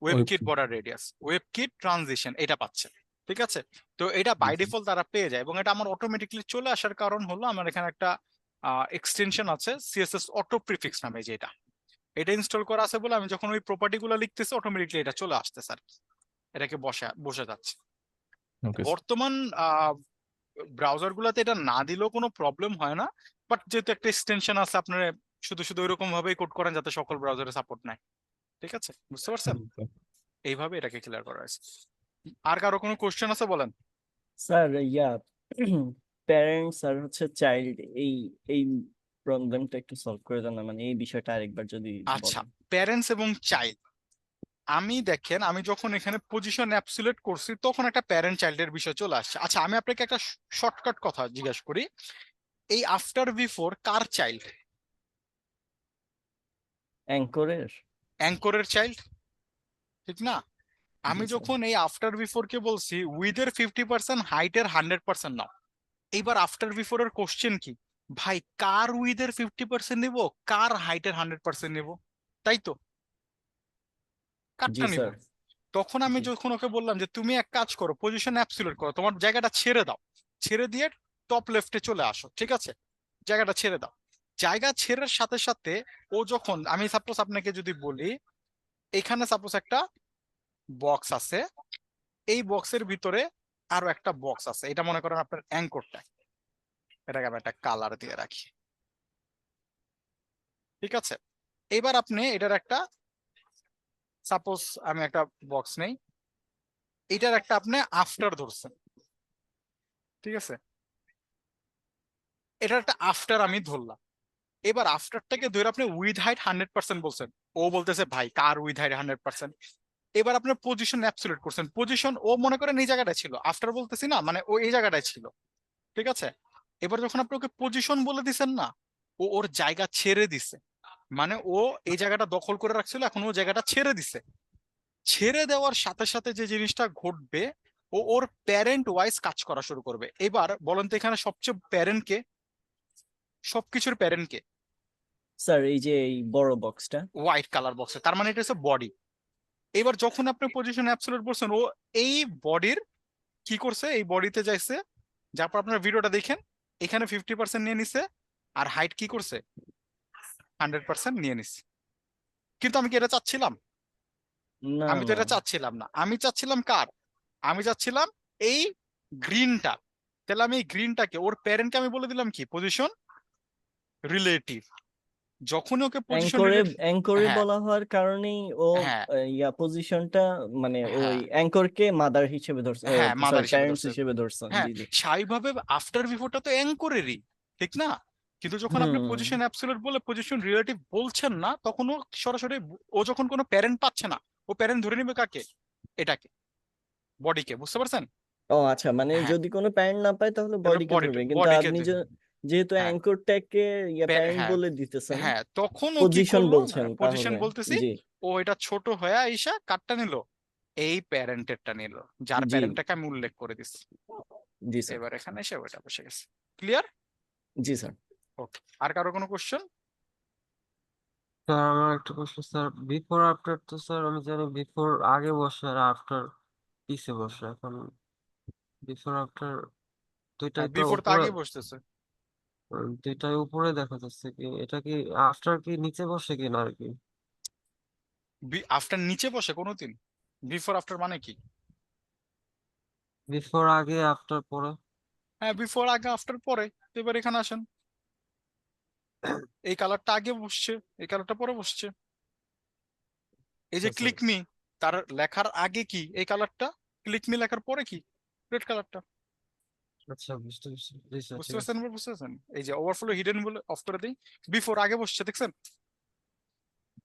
ওয়েবকিট বর্ডার রেডিয়াস, ওয়েবকিট ট্রানজিশন এটা পাচ্ছে। ঠিক আছে, তো এটা বাই ডিফল্ট তারা পেয়ে যায়, এবং এটা আমার অটোমেটিকলি চলে আসার কারণ হলো আমার এখানে একটা এক্সটেনশন আছে সিএসএস অটো প্রিফিক্স নামে, যেটা এটা ইনস্টল করা আছে বলে আমি যখন ওই প্রপার্টি গুলো লিখতেছি অটোমেটিকলি এটা চলে আসছে স্যার, এটাকে বসে যাচ্ছে। ওকে বর্তমান ব্রাউজার গুলাতে এটা না দিলেও কোনো প্রবলেম হয় না, বাট যেহেতু একটা এক্সটেনশন আছে, আপনারা শুধু শুধু ওইরকম ভাবেই কোড করেন যাতে সকল ব্রাউজারে সাপোর্ট নেয়। ঠিক আছে, বুঝতে পারছেন? এইভাবে এটাকে ক্লিয়ার করা হয়েছে। আর কারো কোনো কোশ্চেন আছে বলেন? স্যার প্যারেন্টস আর হচ্ছে চাইল্ড, এই এই প্রবলেমটা একটু সলভ করে দেন না, মানে এই বিষয়টা আরেকবার যদি আচ্ছা, বলেন। প্যারেন্টস এবং চাইল্ড, আমি দেখেন আমি যখন এখানে পজিশন অ্যাবসলিউট করছি তখন একটা প্যারেন্ট চাইল্ডের বিষয় চলে আসছে। আচ্ছা, আমি আপনাকে একটা শর্টকাট কথা জিজ্ঞাসা করি, এই আফটার বিফোর কার চাইল্ড? অ্যাঙ্করের। অ্যাঙ্করের চাইল্ড, ঠিক না? আমি জি স্যার। যখন এই আফটার বিফোর কে বলছি উইথের 50%, হাইটের 100% নাও, এইবার আফটার বিফোর এর কোশ্চেন কি, ভাই কার উইথের 50% নিব, কার হাইটের 100% নিব, তাই তো? জি কারটা নিব? স্যার। তখন আমি জি যখন ওকে বললাম যে তুমি এক কাজ করো, পজিশন অ্যাবসলিউট করো, তোমার জায়গাটা ছেড়ে দাও, ছেড়ে দিয়ে টপ লেফটে চলে আসো, ঠিক আছে, জায়গাটা ছেড়ে দাও। জায়গা ছেড়ার সাথে সাথে ও যখন, আমি সাপোজ আপনাকে যদি বলি এখানে সাপোজ একটা বক্স আছে, এই বক্সের ভিতরে আরো একটা বক্স আছে, এটা মনে করেন আপনার অ্যাঙ্করটা, এটাকে আমি একটা কালার দিয়ে রাখি। ঠিক আছে, এবার আপনি এটার একটা, সাপোজ আমি একটা বক্স নেই, এটার একটা আপনি আফটার ধরছেন, ঠিক আছে, এটার একটা আফটার আমি ধরলাম। এবার আফটারটাকে ধরে আপনি উইথ হাইট 100% বলছেন, ও বলতেছে ভাই কার উইথ হাইট 100%। এবার আপনার পজিশন অ্যাবসলিউট করছেন, পজিশন ও মনে করেন এই জায়গাটায় ছিল, আফটার বলতেছি না, মানে ও এই জায়গাটায় ছিল, ঠিক আছে। এবার যখন আপনি ওকে পজিশন বলে দিছেন না, ও ওর জায়গা ছেড়ে দিছে, মানে ও এই জায়গাটা দখল করে রাখছিল, এখন ও জায়গাটা ছেড়ে দিছে। ছেড়ে দেওয়ার সাথে সাথে যে জিনিসটা ঘটবে, ও ওর প্যারেন্ট ওয়াইজ কাজ করা শুরু করবে। এবার বলেন তো এখানে সবচেয়ে প্যারেন্ট কে, সবকিছুর প্যারেন্ট কে? স্যার, এই যে এই বড় বক্সটা। হোয়াইট কালার বক্সে, তার মানে এটা হচ্ছে বডি। এবার যখন আপনি পজিশন অ্যাবসলিউট বলছেন, ও এই বডির কি করছে, এই বডিতে যাইছে, যার পর আপনার ভিডিওটা দেখেন, এখানে 50% নিয়ে নিছে, আর হাইট কি করছে 100% নিয়ে নিছে। কিন্তু আমি কি এটা চাচ্ছিলাম? না আমি তো না। এটা চাচ্ছিলাম না, আমি চাচ্ছিলাম কার, আমি চাচ্ছিলাম এই গ্রিনটা। তাহলে আমি এই গ্রিনটাকে, ওর প্যারেন্টকে আমি বলে দিলাম কি, পজিশন রিলেটিভ। যখনই ওকে পজিশন অ্যাঙ্করে রিলেটিভ, অ্যাঙ্করে হ্যাঁ বলা হওয়ার কারণেই ও হ্যাঁ পজিশনটা, মানে ওই হ্যাঁ অ্যাঙ্করকে মাদার হিসেবে ধরছে, হ্যাঁ মাদার সরি হিসেবে প্যারেন্টস ধরছে। হিসেবে ধরছেন। হ্যাঁ, জি জি। স্বাভাবিকভাবে আফটার বিফোরটা তো অ্যাঙ্করেরই, ঠিক না? কিন্তু যখন আপনি হুম। পজিশন অ্যাবসলিউট বলে পজিশন রিলেটিভ বলছেন না, তখন ও সরাসরি, ও যখন কোনো প্যারেন্ট পাচ্ছে না, ও প্যারেন্ট ধরে নেবে কাকে, এটাকে, বডিকে, বুঝতে পারছেন? ও আচ্ছা, মানে হ্যাঁ, যদি কোনো প্যারেন্ট না পায় তাহলে তাহলে বডিকে ধরবে, কিন্তু বডিকে আপনি দিবে। যেহেতু হ্যাঁ অ্যাঙ্করটাকে প্যারেন্ট হ্যাঁ বলে দিতেছেন, হ্যাঁ, তখন ও কি পজিশন করলো, বলছেন পজিশন তাহলে। বলতেছি, জি ও এটা ছোট হয়ে আইসা কারটা নিল, এই প্যারেন্টেরটা নিল, যার জি। প্যারেন্টটাকে আমি উল্লেখ করে দিচ্ছি। জি স্যার। এবার এখানে এসে ওটা বসে গেছে। ক্লিয়ার? জি স্যার। ওকে, আর কারো কোনো কোশ্চেন? স্যার আমার একটা প্রশ্ন স্যার, বিফোর আফটার তো স্যার আমি জানি বিফোর আগে বসে আর আফটার পিছে বসে, এখন বিফোর আফটার দুইটাই তো বিফোর তো উপরে। আগেই বসতেছে। দুইটাই উপরে দেখা যাচ্ছে কি, এটা কি আফটার কি নিচে বসে কিনা আর কি? আফটার নিচে বসে কোনোদিন? বিফোর আফটার মানে কি? বিফোর আগে, আফটার পরে। হ্যাঁ, বিফোর আগে আফটার পরে। তো এবার এখানে আসেন, এই কালারটা আগে বসছে, এই কালারটা পরে বসছে। এই যে আচ্ছা ক্লিক মি, তার লেখার আগে কি এই কালারটা, ক্লিক মি লেখার পরে কি রেড কালারটা। আচ্ছা, বুঝতে পারছি, জি স্যার, বুঝতে ঠিক আছে। পারছেন এবার? বুঝতে পারছেন? এই যে ওভারফ্লো হিডেন বলে অফ করে দিই, বিফোর আগে বসছে দেখছেন,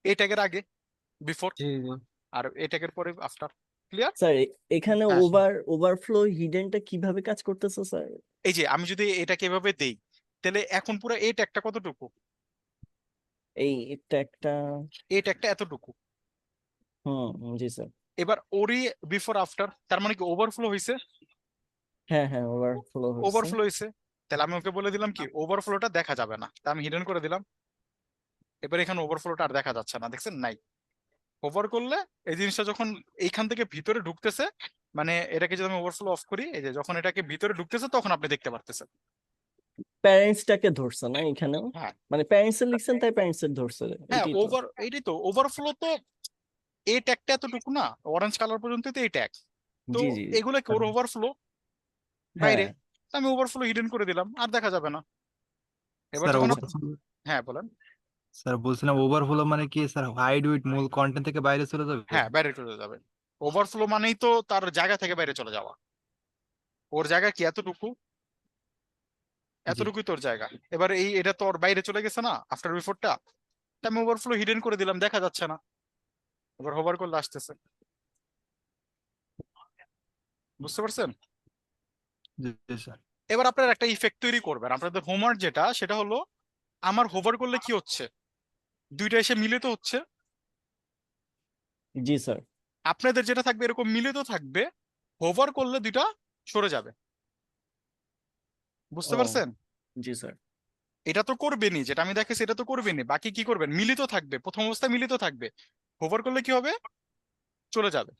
এই ট্যাগের আগে বিফোর, জি জি। আর এই ট্যাগের পরে আফটার। ক্লিয়ার? স্যার এখানে হ্যাঁ। ওভারফ্লো হিডেনটা কিভাবে কাজ করতেছে স্যার? এই যে আমি যদি এটাকে এভাবে দেই, তাহলে এখন পুরো এই ট্যাগটা কতটুকু, এটা একটা এই ট্যাগটা এতটুকু। জি স্যার। এবার ওরই বিফোর আফটার, তার মানে কি ওভারফ্লো হয়েছে? হ্যাঁ হ্যাঁ, ওভারফ্লো হচ্ছে। ওভারফ্লো হয়েছে, তাহলে আমি ওকে বলে দিলাম কি ওভারফ্লোটা দেখা যাবে না, তা আমি হিডেন করে দিলাম। এবার এখানে ওভারফ্লোটা আর দেখা যাচ্ছে না, দেখছেন? নাই। ওভার করলে এই জিনিসটা যখন এইখান থেকে ভিতরে ঢুকতেছে, মানে এটাকে যদি আমি ওভারফ্লো অফ করি, এই যে যখন এটাকে ভিতরে ঢুকতেছে তখন আপনি দেখতে পারতেছেন। প্যারেন্টসটাকে ধরছে না এখানেও? হ্যাঁ মানে প্যারেন্টস এর লিখছেন তাই প্যারেন্টস এর ধরছে, হ্যাঁ, এটাই তো। এইটাই তো ওভারফ্লো। তো এই ট্যাগটা এতটুকু না, অরেঞ্জ কালার পর্যন্ত তো এই ট্যাগ। তো জি জি। এগুলো কি ওর ওভারফ্লো বাইরে, হ্যাঁ তো আমি ওভারফ্লো হিডেন করে দিলাম, আর দেখা যাবে না। এবার স্যার যখন আচ্ছা। হ্যাঁ বলেন। স্যার বলছিলাম ওভারফ্লো মানে কি স্যার, হাইড উইথ মূল কন্টেন্ট থেকে বাইরে চলে যাবে? হ্যাঁ, বাইরে চলে যাবে। ওভারফ্লো মানেই তো তার জায়গা থেকে বাইরে চলে যাওয়া। ওর জায়গা কি এতটুকু, জি। এতটুকুই তোর জায়গা। এবার এটা তো ওর বাইরে চলে গেছে না আফটার বিফোরটা, তা আমি ওভারফ্লো হিডেন করে দিলাম, দেখা যাচ্ছে না। এবার হোভার করলে আসতেছে। বুঝতে পারছেন? জি জি স্যার। এবার আপনারা একটা ইফেক্ট তৈরি করবেন। আপনাদের হোমওয়ার্ক যেটা, সেটা হলো আমার হোভার করলে কি হচ্ছে, দুইটা এসে মিলিত হচ্ছে। জি স্যার। আপনাদের যেটা থাকবে এরকম মিলিত থাকবে, হোভার করলে দুইটা সরে যাবে। বুঝতে ও পারছেন? জি স্যার। এটা তো করবেনই, যেটা আমি দেখেছি এটা তো করবেনই, বাকি কি করবেন? মিলিত থাকবে, প্রথম অবস্থায় মিলিত থাকবে, হোভার করলে কি হবে, চলে যাবে।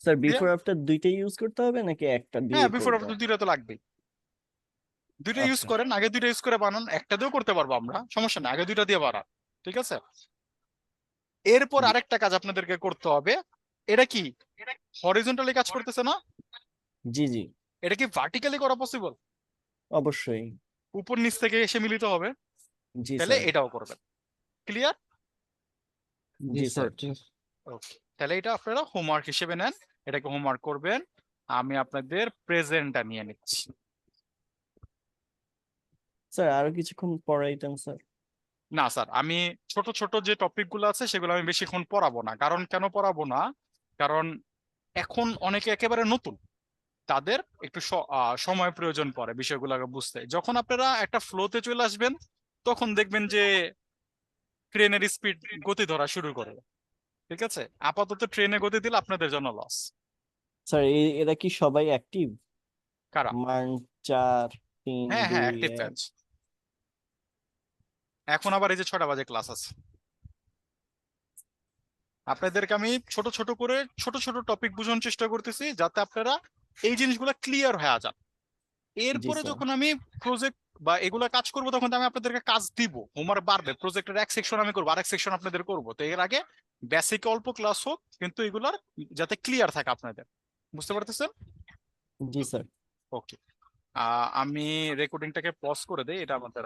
Sir Clear? বিফোর আফটার দুইটাই ইউজ করতে হবে নাকি একটা দিয়ে হ্যাঁ, বিফোর করবো? আফটার দুইটা তো লাগবেই। দুইটা ইউজ আচ্ছা করেন, আগে দুইটা ইউজ করে বানান, একটা দিয়েও করতে পারবো আমরা, সমস্যা নেই, আগে দুইটা দিয়ে বানান। ঠিক আছে? এরপর জি আরেকটা কাজ আপনাদেরকে করতে হবে। এটা কি হরিজন্টালি কাজ করতেছে না? জি জি, এটা কি ভার্টিক্যালি করা পসিবল? অবশ্যই। উপর নিচ থেকে এসে মিলিত হবে, জি তাহলে স্যার। এটাও করবেন। ক্লিয়ার? জি জি স্যার, স্যার। ঠিক আছে। ওকে, তাহলে এটা আপনারা হোমওয়ার্ক হিসেবে নেন, এটাকে হোমওয়ার্ক করবেন। আমি আপনাদের প্রেজেন্টটা নিয়ে নিচ্ছি। স্যার আরো কিছুক্ষণ পড়াইতেন স্যার। না স্যার, আমি ছোট ছোট যে টপিক গুলো আছে সেগুলো আমি বেশিক্ষণ পড়াবো না। কারণ কেন পড়াবো না, কারণ এখন অনেকে একেবারে নতুন, তাদের একটু সময় প্রয়োজন পড়ে বিষয়গুলোকে বুঝতে। যখন আপনারা একটা ফ্লোতে চলে আসবেন, তখন দেখবেন যে ট্রেনের স্পিড গতি ধরা শুরু করবে। ঠিক আছে? আপাতত ট্রেনে গতি দিলে আপনাদের জন্য লস। স্যার এরা কি সবাই অ্যাক্টিভ? কারা? মান 4 3 হ্যাঁ হ্যাঁ, 2 অ্যাক্টিভ 1। ব্যাচ। এখন আবার এই যে 6টা বাজে ক্লাস আছে। আপনাদেরকে আমি ছোট ছোট করে ছোট ছোট টপিক বোঝানোর চেষ্টা করতেছি, যাতে আপনারা এই জিনিসগুলো ক্লিয়ার হয়ে যান। জি এরপরে স্যার। যখন আমি প্রজেক্ট বা এগুলা কাজ করব, তখন তো আমি আপনাদেরকে কাজ দিব, হোমওয়ার্ক বাড়বে, প্রজেক্টের এক সেকশন আমি করবো, আরেক সেকশন আপনাদের করবো। তো এর আগে বেসিক অল্প ক্লাস হোক, কিন্তু এগুলার যাতে ক্লিয়ার থাকে আপনাদের। বুঝতে পারতেছেন? জি স্যার। ওকে, আমি রেকর্ডিংটাকে পজ করে দেই, এটা আমাদের